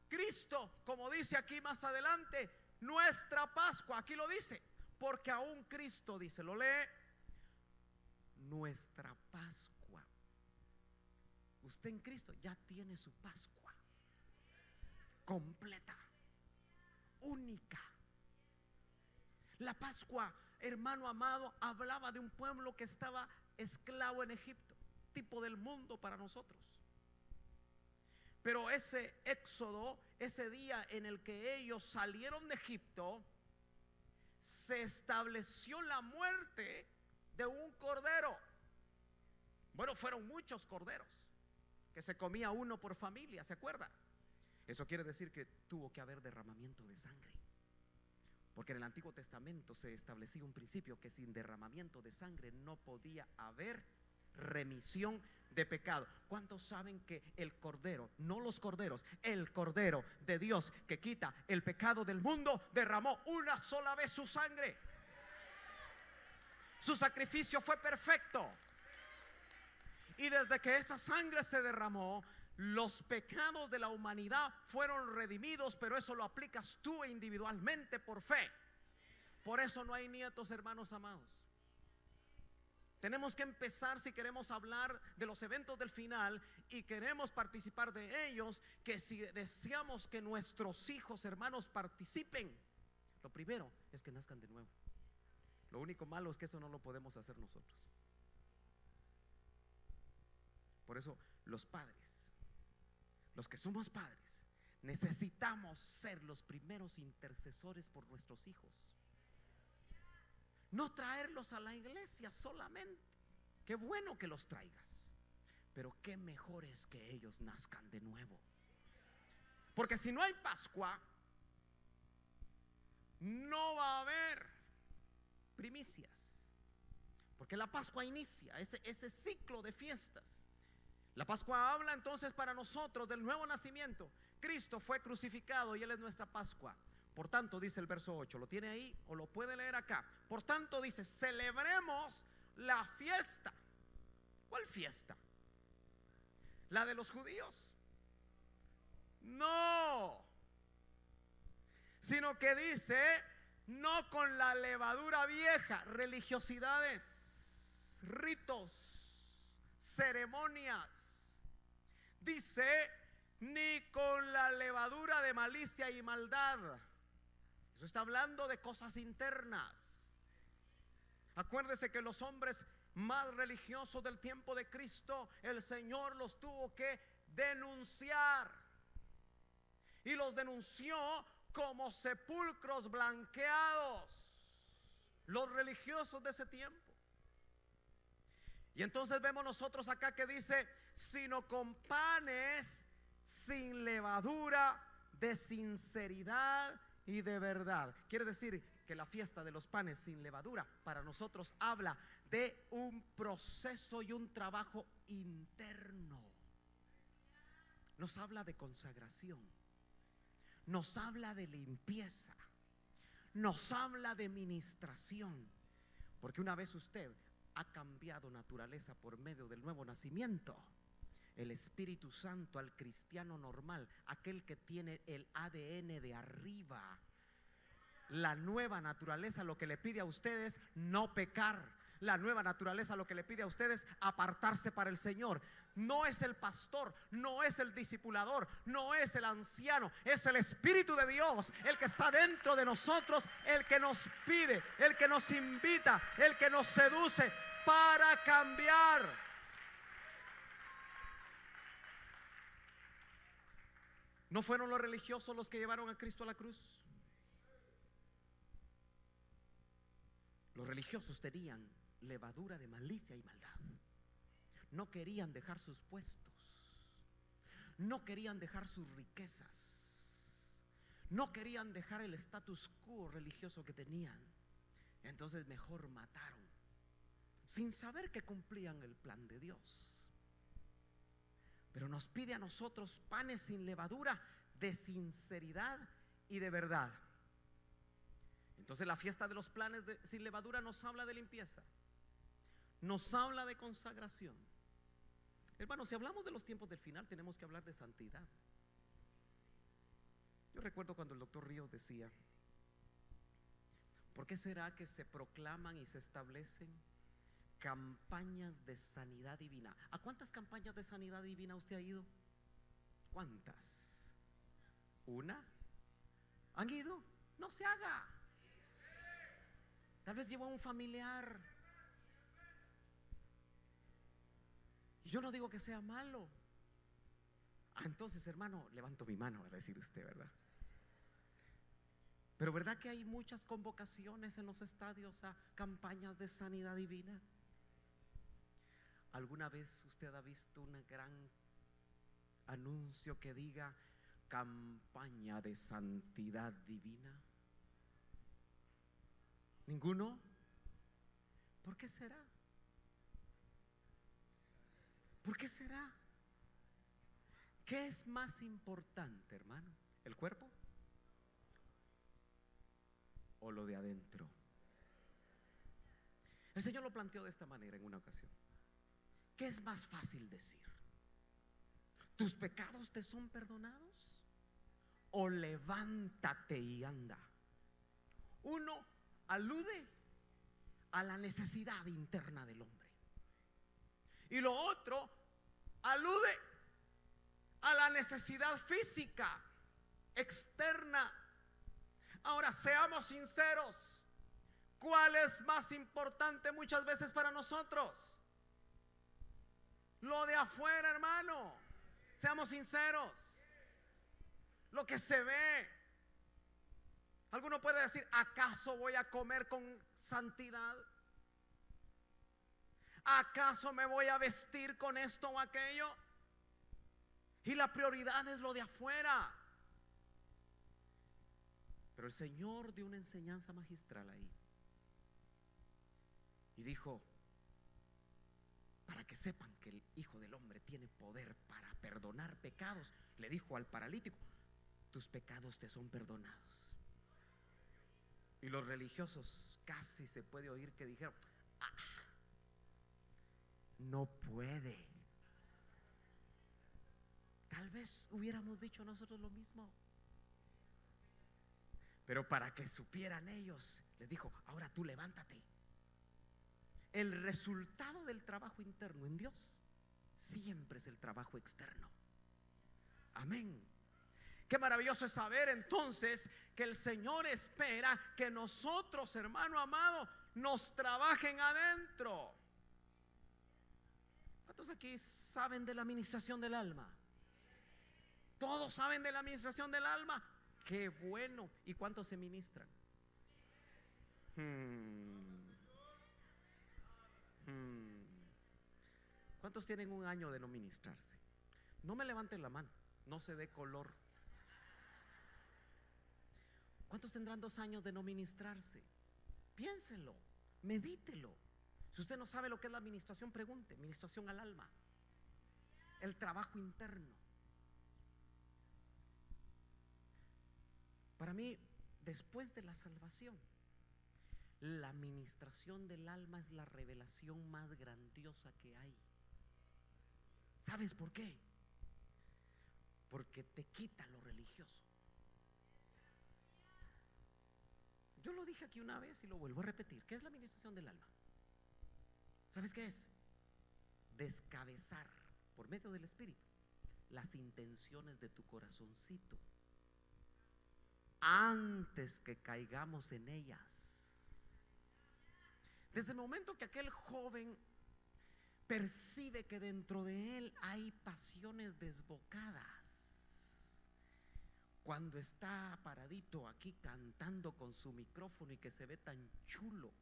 Cristo, como dice aquí más adelante, nuestra Pascua, aquí lo dice, porque aún Cristo dice, lo lee, nuestra Pascua. Usted en Cristo ya tiene su Pascua completa, única. La Pascua, hermano amado, hablaba de un pueblo que estaba esclavo en Egipto, tipo del mundo para nosotros. Pero ese éxodo, ese día en el que ellos salieron de Egipto, se estableció la muerte de un cordero. Bueno, fueron muchos corderos que se comía uno por familia, ¿se acuerda? Eso quiere decir que tuvo que haber derramamiento de sangre, porque en el Antiguo Testamento se establecía un principio que sin derramamiento de sangre no podía haber remisión de pecado. ¿Cuántos saben que el cordero, no los corderos, el cordero de Dios que quita el pecado del mundo, derramó una sola vez su sangre? Su sacrificio fue perfecto. Y desde que esa sangre se derramó, los pecados de la humanidad fueron redimidos, pero eso lo aplicas tú individualmente por fe. Por eso no hay nietos, hermanos amados. Tenemos que empezar, si queremos hablar de los eventos del final y queremos participar de ellos, que si deseamos que nuestros hijos, hermanos, participen, lo primero es que nazcan de nuevo. Lo único malo es que eso no lo podemos hacer nosotros. Por eso Los padres, los que somos padres, necesitamos ser los primeros intercesores por nuestros hijos. No traerlos a la iglesia solamente. Qué bueno que los traigas, pero qué mejor es que ellos nazcan de nuevo. Porque si no hay Pascua, no va a haber primicias. Porque la Pascua inicia ese ciclo de fiestas. La Pascua habla entonces para nosotros del nuevo nacimiento. Cristo fue crucificado y Él es nuestra Pascua. Por tanto, dice el verso 8, ¿lo tiene ahí o lo puede leer acá? Por tanto dice, celebremos la fiesta. ¿Cuál fiesta? ¿La de los judíos? No, sino que dice, no con la levadura vieja, religiosidades, ritos, ceremonias. Dice, ni con la levadura de malicia y maldad. Eso está hablando de cosas internas. Acuérdese que los hombres más religiosos del tiempo de Cristo, el Señor los tuvo que denunciar. Y los denunció como sepulcros blanqueados, los religiosos de ese tiempo. Y entonces vemos nosotros acá que dice, sino con panes sin levadura, de sinceridad y de verdad. Quiere decir que la fiesta de los panes sin levadura para nosotros habla de un proceso y un trabajo interno. Nos habla de consagración, nos habla de limpieza, nos habla de ministración. Porque una vez usted ha cambiado naturaleza por medio del nuevo nacimiento, el Espíritu Santo al cristiano normal, aquel que tiene el ADN de arriba, la nueva naturaleza lo que le pide a ustedes no pecar. La nueva naturaleza lo que le pide a ustedes apartarse para el Señor. No es el pastor, no es el discipulador, no es el anciano, es el Espíritu de Dios, el que está dentro de nosotros, el que nos pide, el que nos invita, el que nos seduce para cambiar. ¿No fueron los religiosos los que llevaron a Cristo a la cruz? Los religiosos tenían levadura de malicia y maldad. No querían dejar sus puestos, no querían dejar sus riquezas, no querían dejar el status quo religioso que tenían. Entonces mejor mataron, sin saber que cumplían el plan de Dios. Pero nos pide a nosotros panes sin levadura, de sinceridad y de verdad. Entonces la fiesta de los panes sin levadura nos habla de limpieza, nos habla de consagración. Hermanos, si hablamos de los tiempos del final, tenemos que hablar de santidad. Yo recuerdo cuando el doctor Ríos decía, ¿por qué será que se proclaman y se establecen campañas de sanidad divina? ¿A cuántas campañas de sanidad divina usted ha ido? ¿Cuántas? ¿Una? ¿Han ido? No se haga. Tal vez llevó a un familiar. Y yo no digo que sea malo. Entonces, hermano, levanto mi mano, va a decir usted, ¿verdad? Pero ¿verdad que hay muchas convocaciones en los estadios a campañas de sanidad divina? ¿Alguna vez usted ha visto un gran anuncio que diga campaña de santidad divina? ¿Ninguno? ¿Por qué será? ¿Por qué será? ¿Qué es más importante, hermano? ¿El cuerpo o lo de adentro? El Señor lo planteó de esta manera en una ocasión. ¿Qué es más fácil decir? ¿Tus pecados te son perdonados? ¿O levántate y anda? Uno alude a la necesidad interna del hombre, y lo otro alude a la necesidad física externa. Ahora, seamos sinceros, ¿cuál es más importante muchas veces para nosotros? Lo de afuera, hermano. Seamos sinceros. Lo que se ve. Alguno puede decir, ¿acaso voy a comer con santidad? ¿Acaso me voy a vestir con esto o aquello? Y la prioridad es lo de afuera. Pero el Señor dio una enseñanza magistral ahí. Y dijo, para que sepan que el Hijo del Hombre tiene poder para perdonar pecados, le dijo al paralítico, tus pecados te son perdonados. Y los religiosos casi se puede oír que dijeron, no puede. Tal vez hubiéramos dicho nosotros lo mismo. Pero para que supieran ellos, les dijo, ahora tú levántate. El resultado del trabajo interno en Dios siempre es el trabajo externo. Amén. Qué maravilloso es saber entonces que el Señor espera que nosotros, hermano amado, nos trabajen adentro. ¿Cuántos aquí saben de la administración del alma? ¿Todos saben de la administración del alma? Qué bueno. ¿Y cuántos se ministran? ¿Cuántos tienen un año de no ministrarse? No me levanten la mano, no se dé color. ¿Cuántos tendrán 2 años de no ministrarse? Piénselo, medítelo. Si usted no sabe lo que es la administración, pregunte. Ministración al alma, el trabajo interno. Para mí, después de la salvación, la administración del alma es la revelación más grandiosa que hay. ¿Sabes por qué? Porque te quita lo religioso. Yo lo dije aquí una vez y lo vuelvo a repetir. ¿Qué es la administración del alma? ¿Sabes qué es? Descabezar por medio del Espíritu las intenciones de tu corazoncito antes que caigamos en ellas. Desde el momento que aquel joven percibe que dentro de él hay pasiones desbocadas, cuando está paradito aquí cantando con su micrófono y que se ve tan chulo,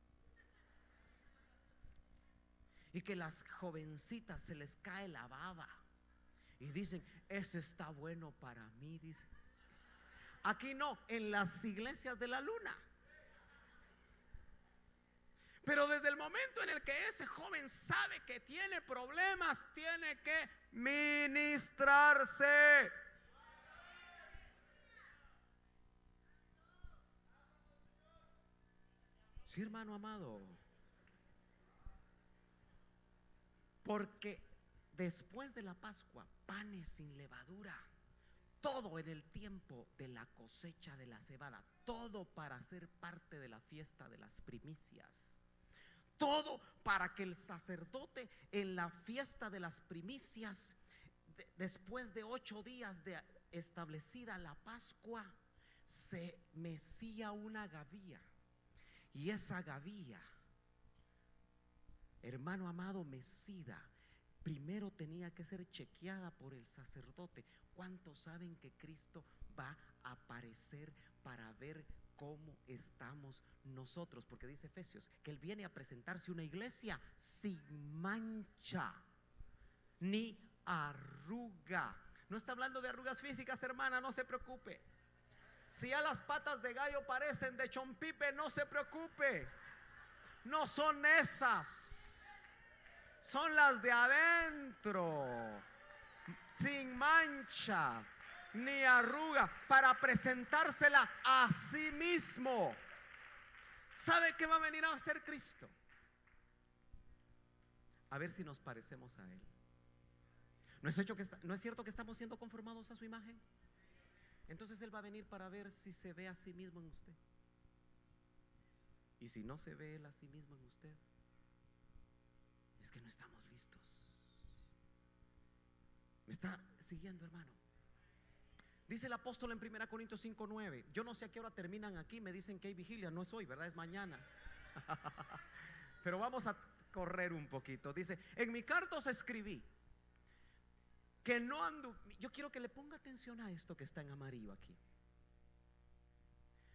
y que las jovencitas se les cae la baba y dicen, ese está bueno para mí, dice. Aquí no, en las iglesias de la luna. Pero desde el momento en el que ese joven sabe que tiene problemas, tiene que ministrarse. Sí, hermano amado. Porque después de la Pascua, panes sin levadura, todo en el tiempo de la cosecha de la cebada, todo para ser parte de la fiesta de las primicias, todo para que el sacerdote en la fiesta de las primicias, después de 8 días de establecida la Pascua, se mecía una gavilla. Y esa gavilla, hermano amado, mecida, primero tenía que ser chequeada por el sacerdote. ¿Cuántos saben que Cristo va a aparecer para ver cómo estamos nosotros? Porque dice Efesios que Él viene a presentarse una iglesia sin mancha ni arruga. No está hablando de arrugas físicas, hermana, no se preocupe. Si ya las patas de gallo parecen de chompipe, no se preocupe. No son esas, son las de adentro, sin mancha ni arruga, para presentársela a sí mismo. ¿Sabe qué va a venir a hacer Cristo? A ver si nos parecemos a Él. ¿No es cierto que estamos siendo conformados a su imagen? Entonces Él va a venir para ver si se ve a sí mismo en usted. Y si no se ve Él a sí mismo en usted, es que no estamos listos. ¿Me está siguiendo, hermano? Dice el apóstol en 1 Corintios 5:9. Yo no sé a qué hora terminan aquí. Me dicen que hay vigilia. No es hoy, ¿verdad? Es mañana. Pero vamos a correr un poquito. Dice, en mi carta os escribí que no andu. Yo quiero que le ponga atención a esto que está en amarillo aquí.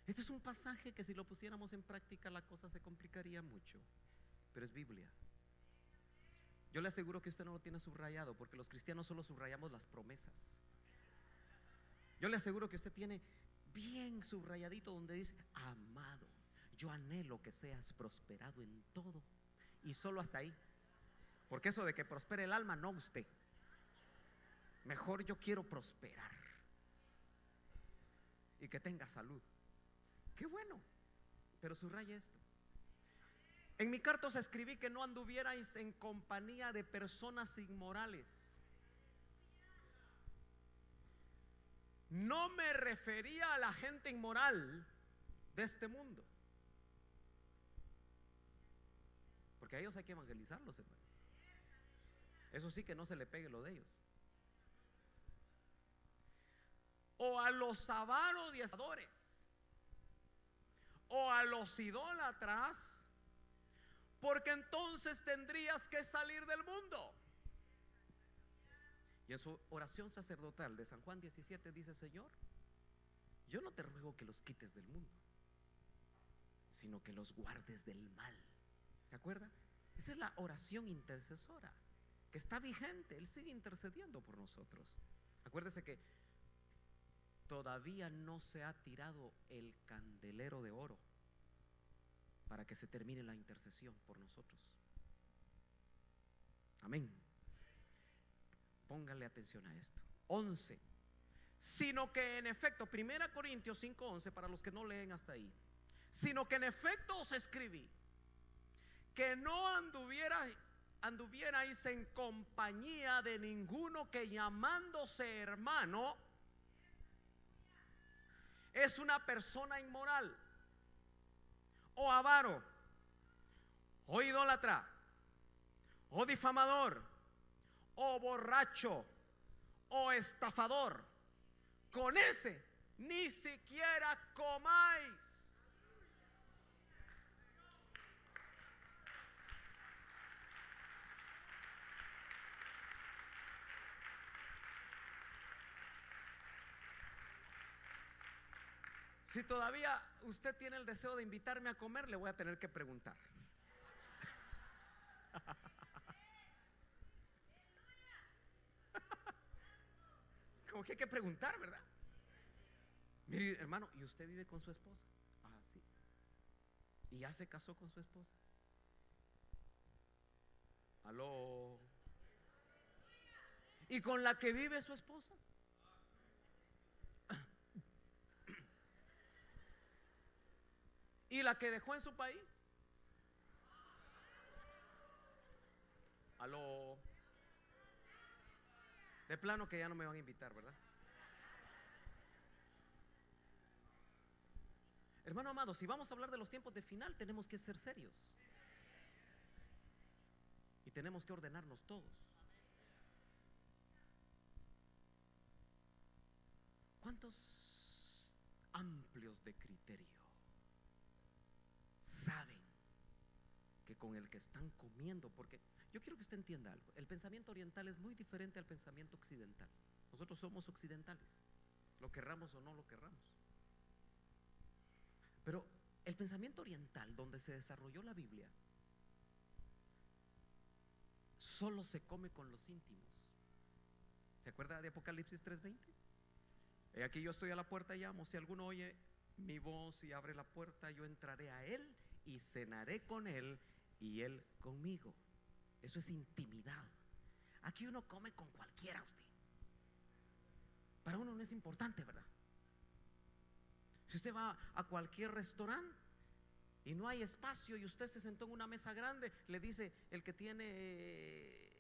Este es un pasaje que si lo pusiéramos en práctica la cosa se complicaría mucho, pero es Biblia. Yo le aseguro que usted no lo tiene subrayado, porque los cristianos solo subrayamos las promesas. Yo le aseguro que usted tiene bien subrayadito donde dice: amado, yo anhelo que seas prosperado en todo. Y solo hasta ahí, porque eso de que prospere el alma, no usted. Mejor yo quiero prosperar y que tenga salud. Qué bueno, pero subraya esto. En mi carta os escribí que no anduvierais en compañía de personas inmorales. No me refería a la gente inmoral de este mundo, porque a ellos hay que evangelizarlos, hermano. Eso sí, que no se le pegue lo de ellos. O a los avaros y asadores, o a los idólatras, porque entonces tendrías que salir del mundo. Y en su oración sacerdotal de San Juan 17 dice: Señor, yo no te ruego que los quites del mundo, sino que los guardes del mal. ¿Se acuerda? Esa es la oración intercesora que está vigente. Él sigue intercediendo por nosotros. Acuérdese que todavía no se ha tirado el candelero de oro para que se termine la intercesión por nosotros. Amén. Póngale atención a esto. 11. Sino que en efecto, 1 Corintios 5:11, para los que no leen hasta ahí. Sino que en efecto os escribí que no anduvierais en compañía de ninguno que llamándose hermano es una persona inmoral, o avaro, o idólatra, o difamador, o borracho, o estafador. Con ese ni siquiera comáis. Si todavía usted tiene el deseo de invitarme a comer, le voy a tener que preguntar. Como que hay que preguntar, ¿verdad? Mire, hermano, ¿y usted vive con su esposa? Ah, sí. ¿Y ya se casó con su esposa? Aló. ¿Y con la que vive su esposa? ¿Y la que dejó en su país? Aló. De plano que ya no me van a invitar, ¿verdad? Hermano amado, si vamos a hablar de los tiempos de final, tenemos que ser serios y tenemos que ordenarnos todos. ¿Cuántos amplios de criterio saben que con el que están comiendo? Porque yo quiero que usted entienda algo. El pensamiento oriental es muy diferente al pensamiento occidental. Nosotros somos occidentales, lo querramos o no lo querramos. Pero el pensamiento oriental, donde se desarrolló la Biblia, solo se come con los íntimos. ¿Se acuerda de Apocalipsis 3:20? Aquí yo estoy a la puerta y llamo. Si alguno oye mi voz y abre la puerta, yo entraré a él y cenaré con él y él conmigo. Eso es intimidad. Aquí uno come con cualquiera, usted. Para uno no es importante, ¿verdad? Si usted va a cualquier restaurante y no hay espacio y usted se sentó en una mesa grande, le dice el que tiene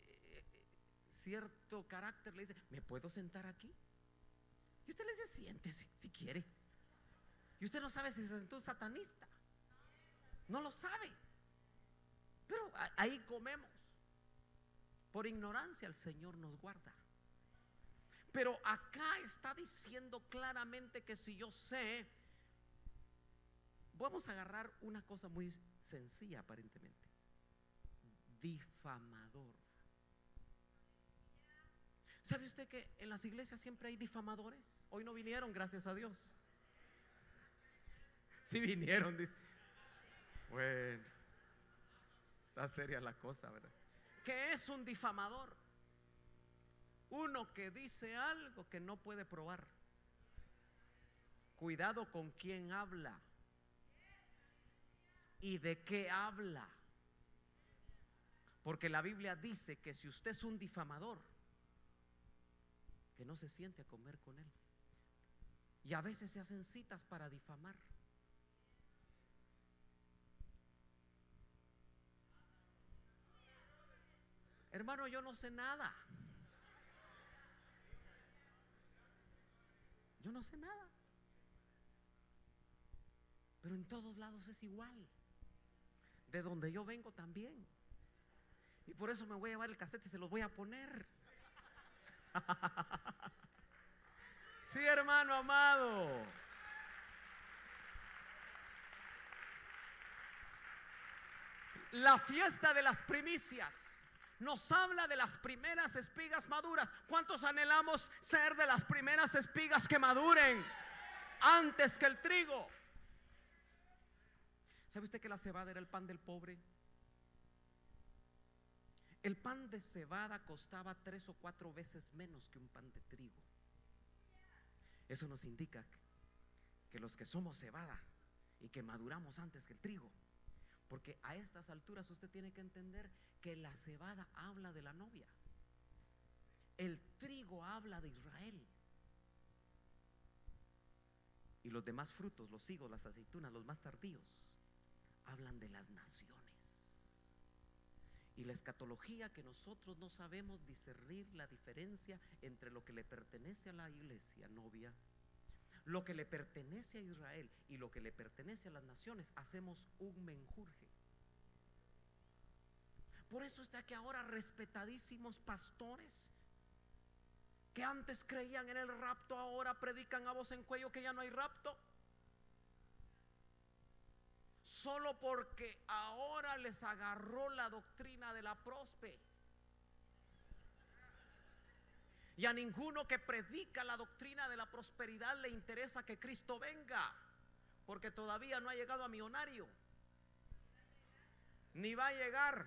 cierto carácter, le dice: ¿me puedo sentar aquí? Y usted le dice: siéntese si quiere. Y usted no sabe si se sentó un satanista, no lo sabe, pero ahí comemos. Por ignorancia el Señor nos guarda. Pero acá está diciendo claramente que si yo sé, vamos a agarrar una cosa muy sencilla aparentemente: difamador. ¿Sabe usted que en las iglesias siempre hay difamadores? Hoy no vinieron, gracias a Dios. Sí vinieron, dice. Bueno, está seria la cosa, ¿verdad? ¿Qué es un difamador? Uno que dice algo que no puede probar. Cuidado con quién habla y de qué habla. Porque la Biblia dice que si usted es un difamador, que no se siente a comer con él. Y a veces se hacen citas para difamar. Hermano, yo no sé nada. Yo no sé nada. Pero en todos lados es igual. De donde yo vengo también. Y por eso me voy a llevar el casete y se los voy a poner. Sí, hermano amado. La fiesta de las primicias nos habla de las primeras espigas maduras. ¿Cuántos anhelamos ser de las primeras espigas que maduren antes que el trigo? ¿Sabe usted que la cebada era el pan del pobre? El pan de cebada costaba 3 o 4 veces menos que un pan de trigo. Eso nos indica que los que somos cebada y que maduramos antes que el trigo, porque a estas alturas usted tiene que entender que la cebada habla de la novia, el trigo habla de Israel, y los demás frutos, los higos, las aceitunas, los más tardíos, hablan de las naciones. Y la escatología, que nosotros no sabemos discernir la diferencia entre lo que le pertenece a la iglesia novia, lo que le pertenece a Israel y lo que le pertenece a las naciones, hacemos un menjurje. Por eso está que ahora respetadísimos pastores que antes creían en el rapto, ahora predican a voz en cuello que ya no hay rapto. Solo porque ahora les agarró la doctrina de la prospe. Y a ninguno que predica la doctrina de la prosperidad le interesa que Cristo venga, porque todavía no ha llegado a millonario, ni va a llegar.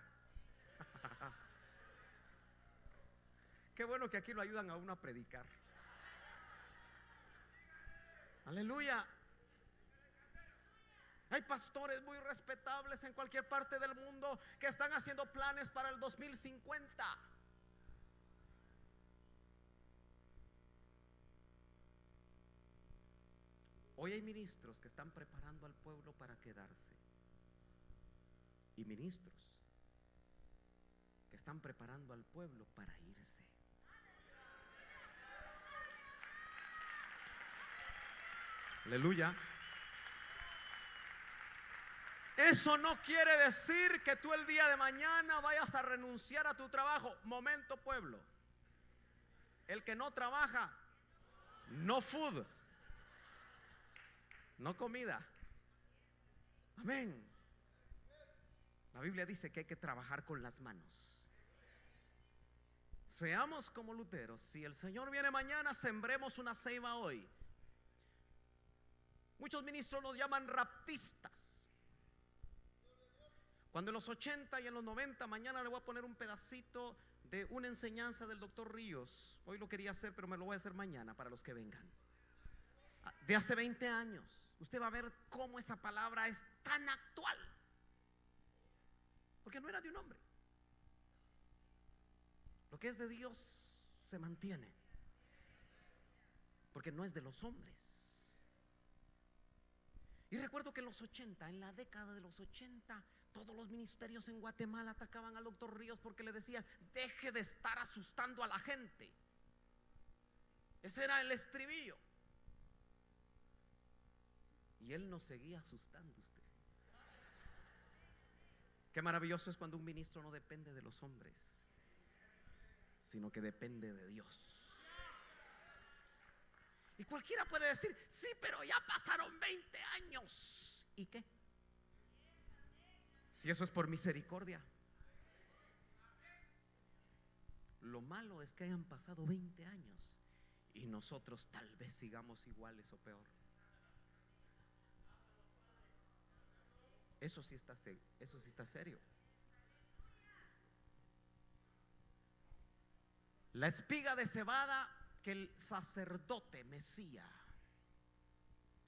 Qué bueno que aquí lo ayudan a uno a predicar. Aleluya. Hay pastores muy respetables en cualquier parte del mundo que están haciendo planes para el 2050. Hoy hay ministros que están preparando al pueblo para quedarse, y ministros que están preparando al pueblo para irse. Aleluya. Eso no quiere decir que tú el día de mañana vayas a renunciar a tu trabajo. Momento, pueblo. El que no trabaja, no food, no comida. Amén. La Biblia dice que hay que trabajar con las manos. Seamos como Lutero. Si el Señor viene mañana, sembremos una ceiba hoy. Muchos ministros nos llaman raptistas. Cuando en los 80 y en los 90, mañana le voy a poner un pedacito de una enseñanza del doctor Ríos. Hoy lo quería hacer, pero me lo voy a hacer mañana para los que vengan. De hace 20 años. Usted va a ver cómo esa palabra es tan actual. Porque no era de un hombre. Lo que es de Dios se mantiene. Porque no es de los hombres. Y recuerdo que en los 80, en la década de los 80, todos los ministerios en Guatemala atacaban al doctor Ríos porque le decían: deje de estar asustando a la gente. Ese era el estribillo. Y él nos seguía asustando a usted. Qué maravilloso es cuando un ministro no depende de los hombres, sino que depende de Dios. Y cualquiera puede decir: sí, pero ya pasaron 20 años. ¿Y qué? Si eso es por misericordia. Lo malo es que hayan pasado 20 años y nosotros tal vez sigamos iguales o peor. Eso sí está serio. La espiga de cebada que el sacerdote mecía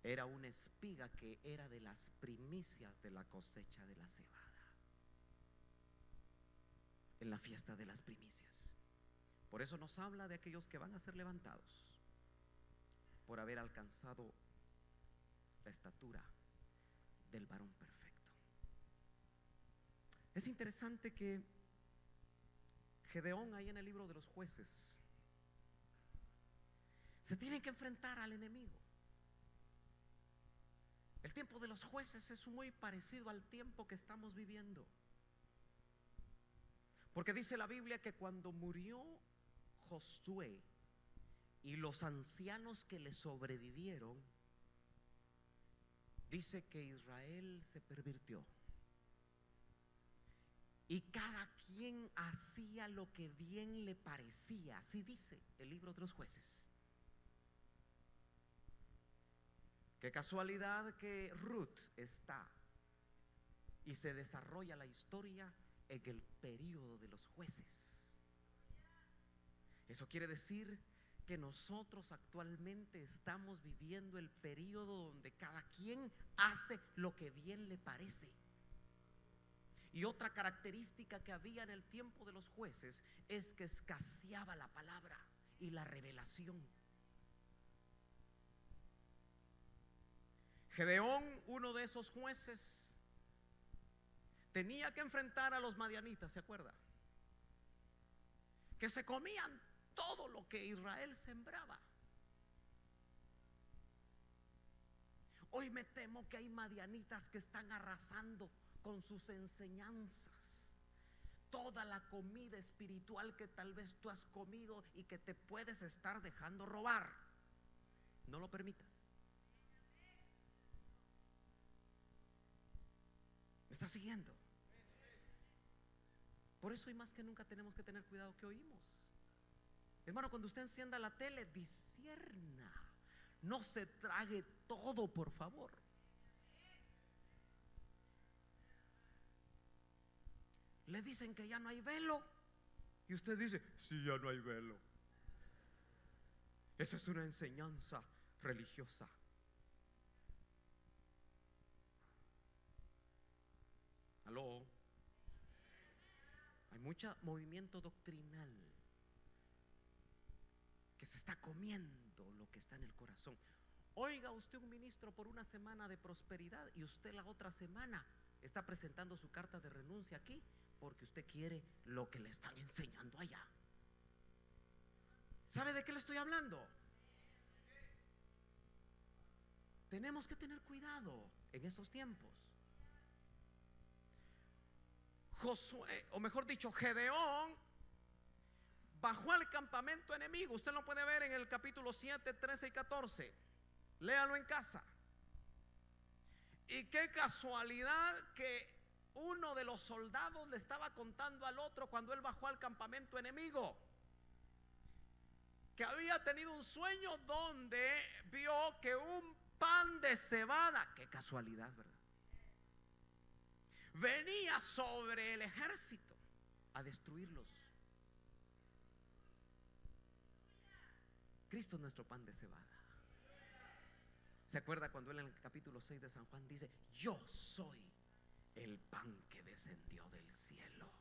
era una espiga que era de las primicias de la cosecha de la cebada, en la fiesta de las primicias. Por eso nos habla de aquellos que van a ser levantados por haber alcanzado la estatura del varón perfecto. Es interesante que Gedeón, ahí en el libro de los Jueces, se tiene que enfrentar al enemigo. El tiempo de los jueces es muy parecido al tiempo que estamos viviendo, porque dice la Biblia que cuando murió Josué y los ancianos que le sobrevivieron, dice que Israel se pervirtió y cada quien hacía lo que bien le parecía. Así dice el libro de los Jueces. Qué casualidad que Ruth está y se desarrolla la historia en el período de los jueces. Eso quiere decir que nosotros actualmente estamos viviendo el período donde cada quien hace lo que bien le parece. Y otra característica que había en el tiempo de los jueces es que escaseaba la palabra y la revelación. Gedeón, uno de esos jueces, tenía que enfrentar a los madianitas, ¿se acuerda? Que se comían todo lo que Israel sembraba. Hoy me temo que hay madianitas que están arrasando con sus enseñanzas toda la comida espiritual que tal vez tú has comido y que te puedes estar dejando robar. No lo permitas. ¿Me está siguiendo? Por eso hoy más que nunca tenemos que tener cuidado que oímos. Hermano, cuando usted encienda la tele, discierna. No se trague todo, por favor. Le dicen que ya no hay velo y usted dice, sí, ya no hay velo. Esa es una enseñanza religiosa. Aló. Hay mucho movimiento doctrinal que se está comiendo lo que está en el corazón. Oiga usted un ministro por una semana de prosperidad y usted la otra semana está presentando su carta de renuncia aquí porque usted quiere lo que le están enseñando allá. ¿Sabe de qué le estoy hablando? Tenemos que tener cuidado en estos tiempos. Josué, o mejor dicho, Gedeón bajó al campamento enemigo. Usted lo puede ver en el capítulo 7, 13 y 14. Léalo en casa. Y qué casualidad que uno de los soldados le estaba contando al otro cuando él bajó al campamento enemigo que había tenido un sueño donde vio que un pan de cebada, qué casualidad, ¿verdad?, venía sobre el ejército a destruirlos. Cristo es nuestro pan de cebada. ¿Se acuerda cuando él en el capítulo 6 de San Juan dice: yo soy el pan que descendió del cielo?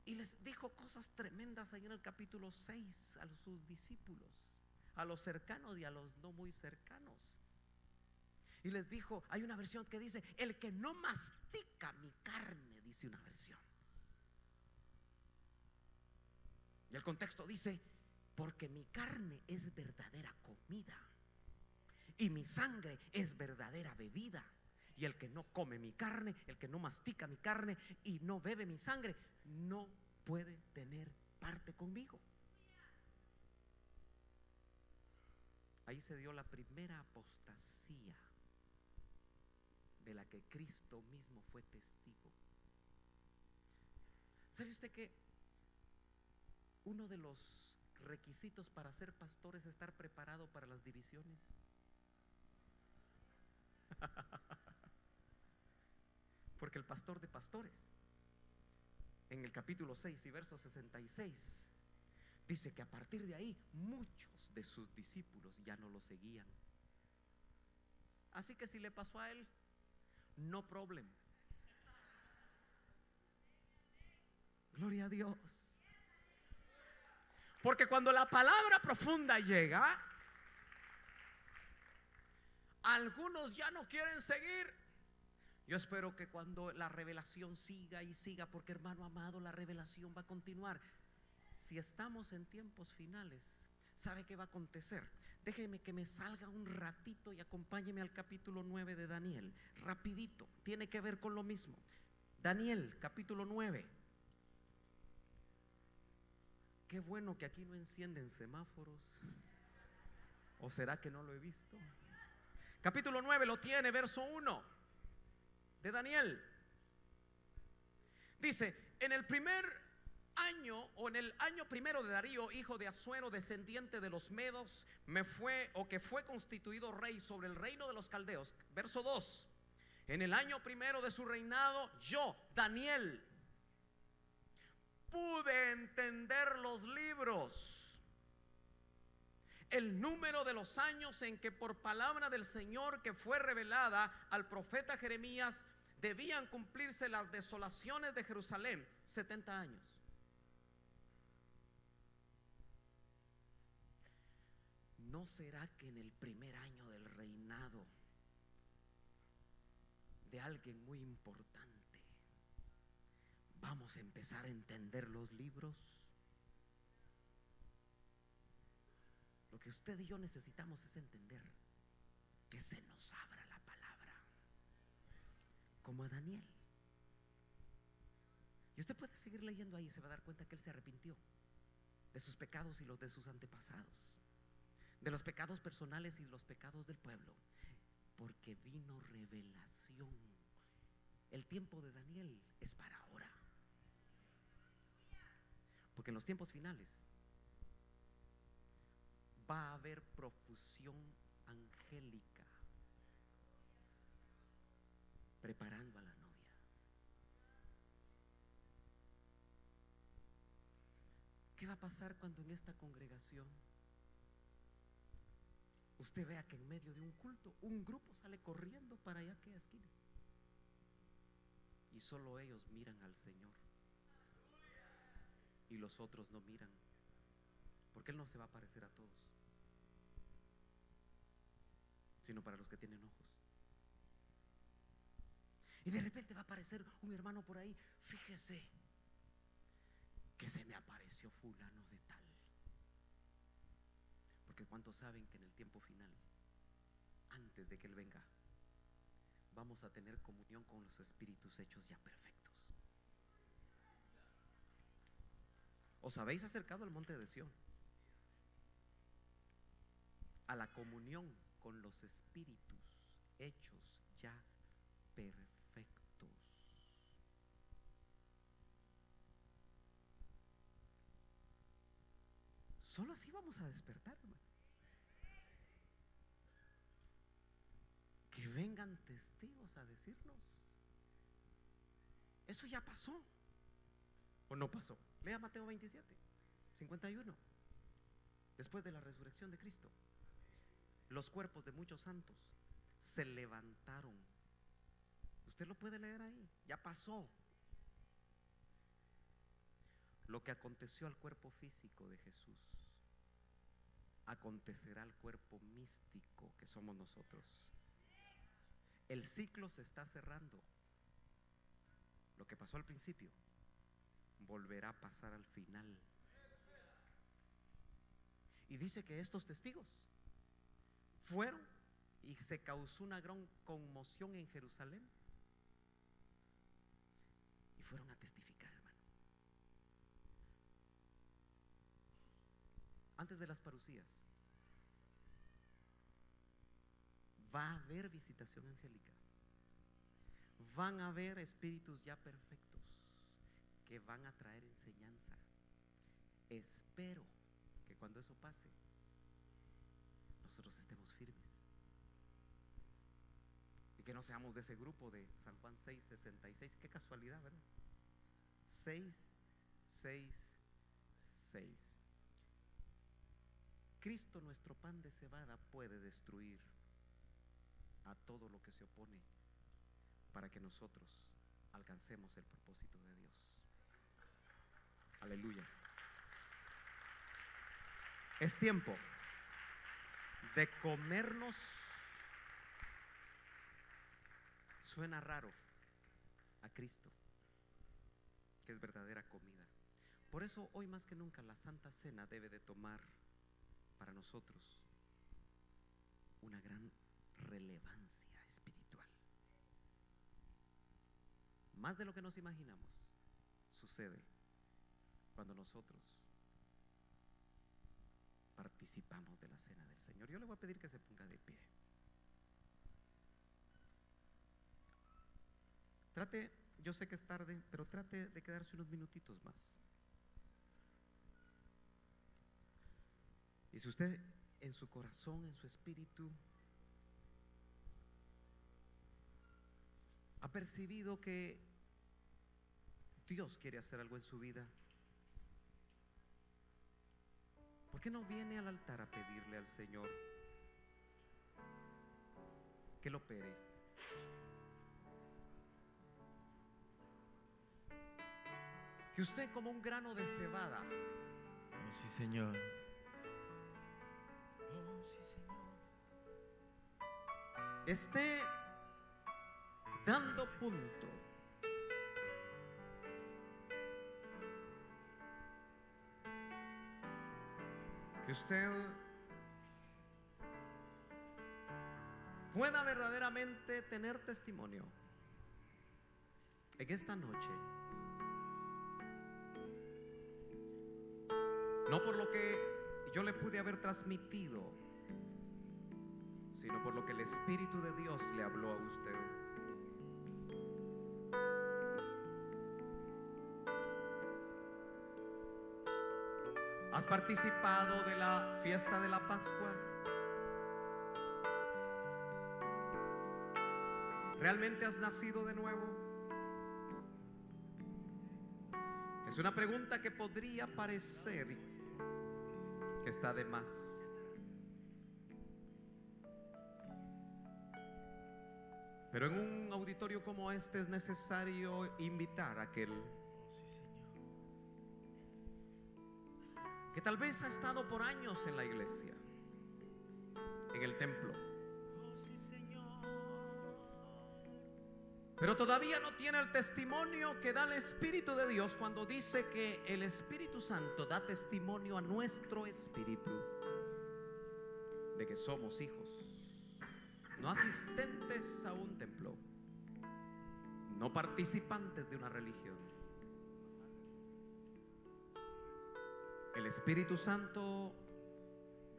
Y les dijo cosas tremendas ahí en el capítulo 6 a sus discípulos, a los cercanos y a los no muy cercanos. Y les dijo, hay una versión que dice: el que no mastica mi carne, dice una versión. Y el contexto dice: porque mi carne es verdadera comida y mi sangre es verdadera bebida. Y el que no come mi carne, el que no mastica mi carne y no bebe mi sangre, no puede tener parte conmigo. Ahí se dio la primera apostasía de la que Cristo mismo fue testigo. ¿Sabe usted que uno de los requisitos para ser pastor es estar preparado para las divisiones. Porque el pastor de pastores, en el capítulo 6 y verso 66, dice que a partir de ahí muchos de sus discípulos ya no lo seguían. Así que si le pasó a él, no problem. Gloria a Dios. Porque cuando la palabra profunda llega, algunos ya no quieren seguir. Yo espero que cuando la revelación siga y siga, porque hermano amado, la revelación va a continuar. Si estamos en tiempos finales, ¿sabe qué va a acontecer? Déjeme que me salga un ratito y acompáñeme al capítulo 9 de Daniel. Rapidito, tiene que ver con lo mismo. Daniel, capítulo 9. Qué bueno que aquí no encienden semáforos. ¿O será que no lo he visto? Capítulo 9 lo tiene, verso 1 de Daniel. Dice: en el primer año, o en el año primero de Darío, hijo de Asuero, descendiente de los Medos, que fue constituido rey sobre el reino de los caldeos. Verso 2: en el año primero de su reinado, yo, Daniel, pude entender los libros, el número de los años en que por palabra del Señor que fue revelada al profeta Jeremías debían cumplirse las desolaciones de Jerusalén, 70 años. ¿No será que en el primer año del reinado de alguien muy importante vamos a empezar a entender los libros? Lo que usted y yo necesitamos es entender que se nos abra la palabra, como a Daniel. Y usted puede seguir leyendo ahí y se va a dar cuenta que él se arrepintió de sus pecados y los de sus antepasados, de los pecados personales y los pecados del pueblo, porque vino revelación. El tiempo de Daniel es para ahora, porque en los tiempos finales va a haber profusión angélica preparando a la novia. ¿Qué va a pasar cuando en esta congregación usted vea que en medio de un culto un grupo sale corriendo para allá, aquella esquina, y solo ellos miran al Señor y los otros no miran? Porque Él no se va a aparecer a todos, sino para los que tienen ojos. Y de repente va a aparecer un hermano por ahí: fíjese que se me apareció fulano de tal. Porque ¿cuántos saben que en el tiempo final, antes de que Él venga, vamos a tener comunión con los espíritus hechos ya perfectos? ¿Os habéis acercado al monte de Sión, a la comunión con los espíritus hechos ya perfectos? Solo así vamos a despertar, hermano. Que vengan testigos a decirnos: eso ya pasó, o no pasó. Lea Mateo 27, 51. Después de la resurrección de Cristo, los cuerpos de muchos santos se levantaron. Usted lo puede leer ahí, ya pasó. Lo que aconteció al cuerpo físico de Jesús acontecerá al cuerpo místico que somos nosotros. El ciclo se está cerrando. Lo que pasó al principio volverá a pasar al final. Y dice que estos testigos fueron y se causó una gran conmoción en Jerusalén y fueron a testificar, hermano. Antes de las parucías va a haber visitación angélica. Van a haber espíritus ya perfectos que van a traer enseñanza. espero que cuando eso pase, nosotros estemos firmes y que no seamos de ese grupo de San Juan 6:66. Qué casualidad, ¿verdad? 6:6:6. Cristo, nuestro pan de cebada, puede destruir a todo lo que se opone para que nosotros alcancemos el propósito de Dios. Aleluya. Es tiempo de comernos. Suena raro a Cristo, que es verdadera comida. Por eso hoy más que nunca la Santa Cena debe de tomar para nosotros una gran relevancia espiritual. Más de lo que nos imaginamos sucede cuando nosotros participamos de la cena del Señor. Yo le voy a pedir que se ponga de pie. Trate, yo sé que es tarde, pero trate de quedarse unos minutitos más. Y si usted en su corazón, en su espíritu, ha percibido que Dios quiere hacer algo en su vida, ¿por qué no viene al altar a pedirle al Señor que lo opere? Que usted, como un grano de cebada, Oh, sí, Señor. Oh, sí, Señor. esté dando punto que usted pueda verdaderamente tener testimonio en esta noche, no por lo que yo le pude haber transmitido, sino por lo que el Espíritu de Dios le habló a usted. ¿Has participado de la fiesta de la Pascua? ¿Realmente has nacido de nuevo? Es una pregunta que podría parecer que está de más. Pero en un auditorio como este es necesario invitar a aquel que tal vez ha estado por años en la iglesia, en el templo, pero todavía no tiene el testimonio que da el Espíritu de Dios cuando dice que el Espíritu Santo da testimonio a nuestro espíritu de que somos hijos, no asistentes a un templo, no participantes de una religión. El Espíritu Santo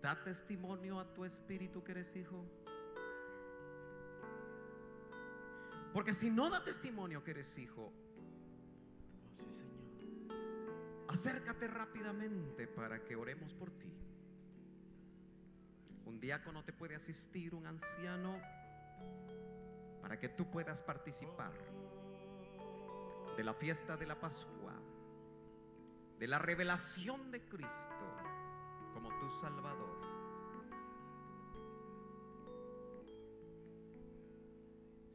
da testimonio a tu espíritu que eres hijo. Porque si no da testimonio que eres hijo, Oh, sí, Señor. acércate rápidamente para que oremos por ti. Un diácono te puede asistir, un anciano, para que tú puedas participar de la fiesta de la Pascua, de la revelación de Cristo como tu Salvador.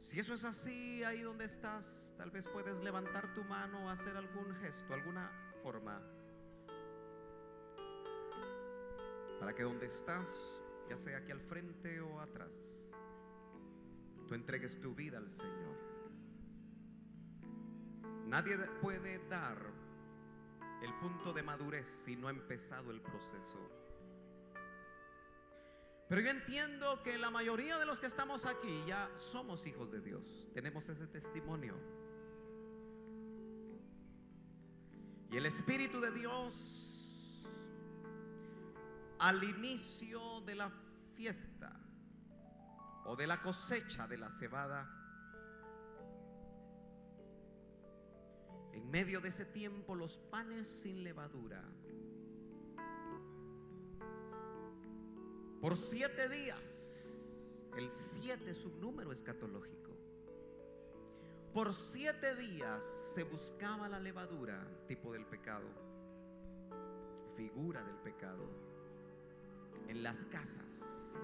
Si eso es así, ahí donde estás, tal vez puedes levantar tu mano o hacer algún gesto, alguna forma, para que donde estás, ya sea aquí al frente o atrás, tú entregues tu vida al Señor. Nadie puede dar el punto de madurez si no ha empezado el proceso. Pero yo entiendo que la mayoría de los que estamos aquí ya somos hijos de Dios, tenemos ese testimonio. Y el Espíritu de Dios, al inicio de la fiesta o de la cosecha de la cebada, en medio de ese tiempo, los panes sin levadura Por 7 días, el 7 es un número escatológico. Por 7 días se buscaba la levadura, tipo del pecado, figura del pecado, en las casas.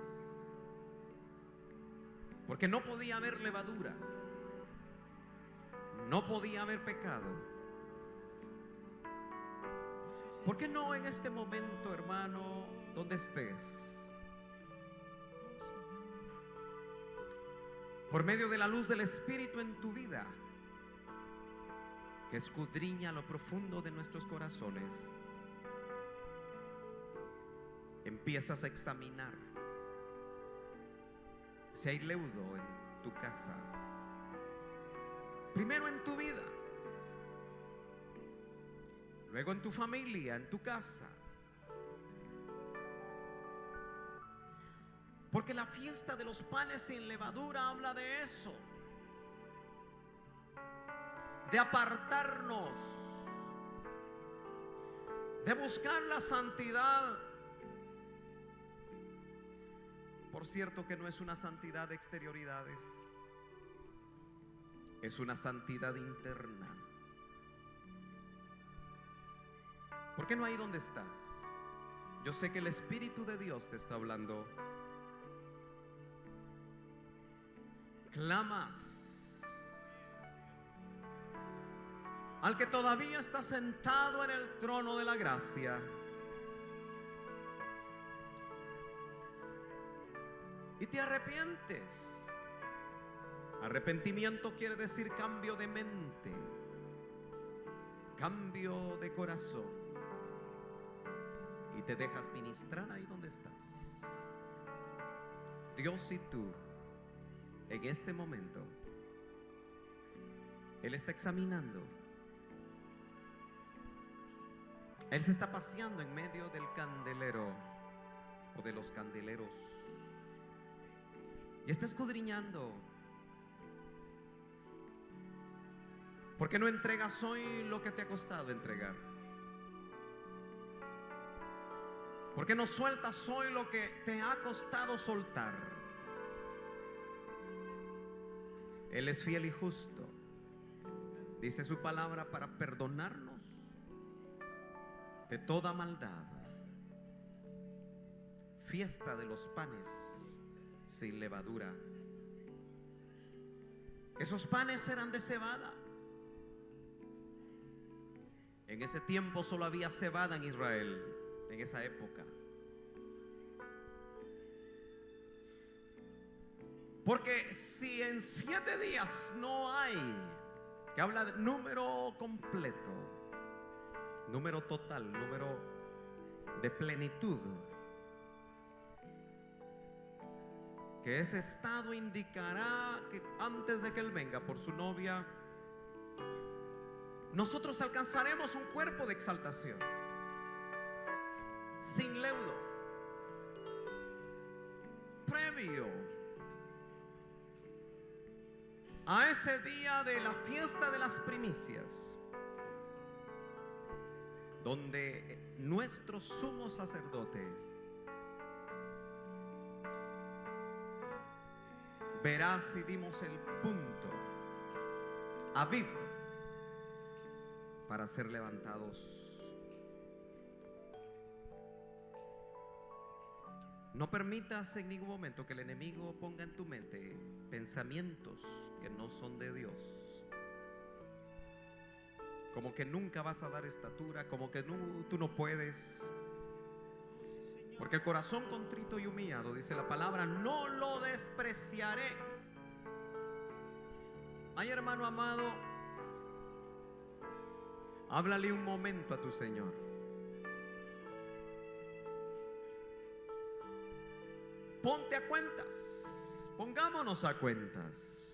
Porque no podía haber levadura, no podía haber pecado. ¿Por qué no en este momento, hermano, donde estés, por medio de la luz del Espíritu en tu vida, que escudriña lo profundo de nuestros corazones, empiezas a examinar si hay leudo en tu casa? Primero en tu vida, luego en tu familia, en tu casa. Porque la fiesta de los panes sin levadura habla de eso, de apartarnos, de buscar la santidad. Por cierto que no es una santidad de exterioridades, es una santidad interna. ¿Por qué no ahí donde estás? Yo sé que el Espíritu de Dios te está hablando. Clamas al que todavía está sentado en el trono de la gracia. Y te arrepientes. Arrepentimiento quiere decir cambio de mente, cambio de corazón. Y te dejas ministrar ahí donde estás. Dios y tú, en este momento, Él está examinando. Él se está paseando en medio del candelero o de los candeleros y está escudriñando. ¿Por qué no entregas hoy lo que te ha costado entregar? ¿Por qué no sueltas hoy lo que te ha costado soltar? Él es fiel y justo, dice su palabra, para perdonarnos de toda maldad. Fiesta de los panes sin levadura. Esos panes eran de cebada. En ese tiempo solo había cebada en Israel, en esa época. Porque si en 7 días no hay, que habla de número completo, número total, número de plenitud, que ese estado indicará que antes de que Él venga por su novia, nosotros alcanzaremos un cuerpo de exaltación, sin leudo, previo a ese día de la fiesta de las primicias, donde nuestro sumo sacerdote verá si dimos el punto Aviv para ser levantados. No permitas en ningún momento que el enemigo ponga en tu mente pensamientos que no son de Dios, como que nunca vas a dar estatura, como que tú no puedes. Porque el corazón contrito y humillado, dice la palabra, no lo despreciaré. Ay, hermano amado, háblale un momento a tu Señor. Ponte a cuentas, pongámonos a cuentas.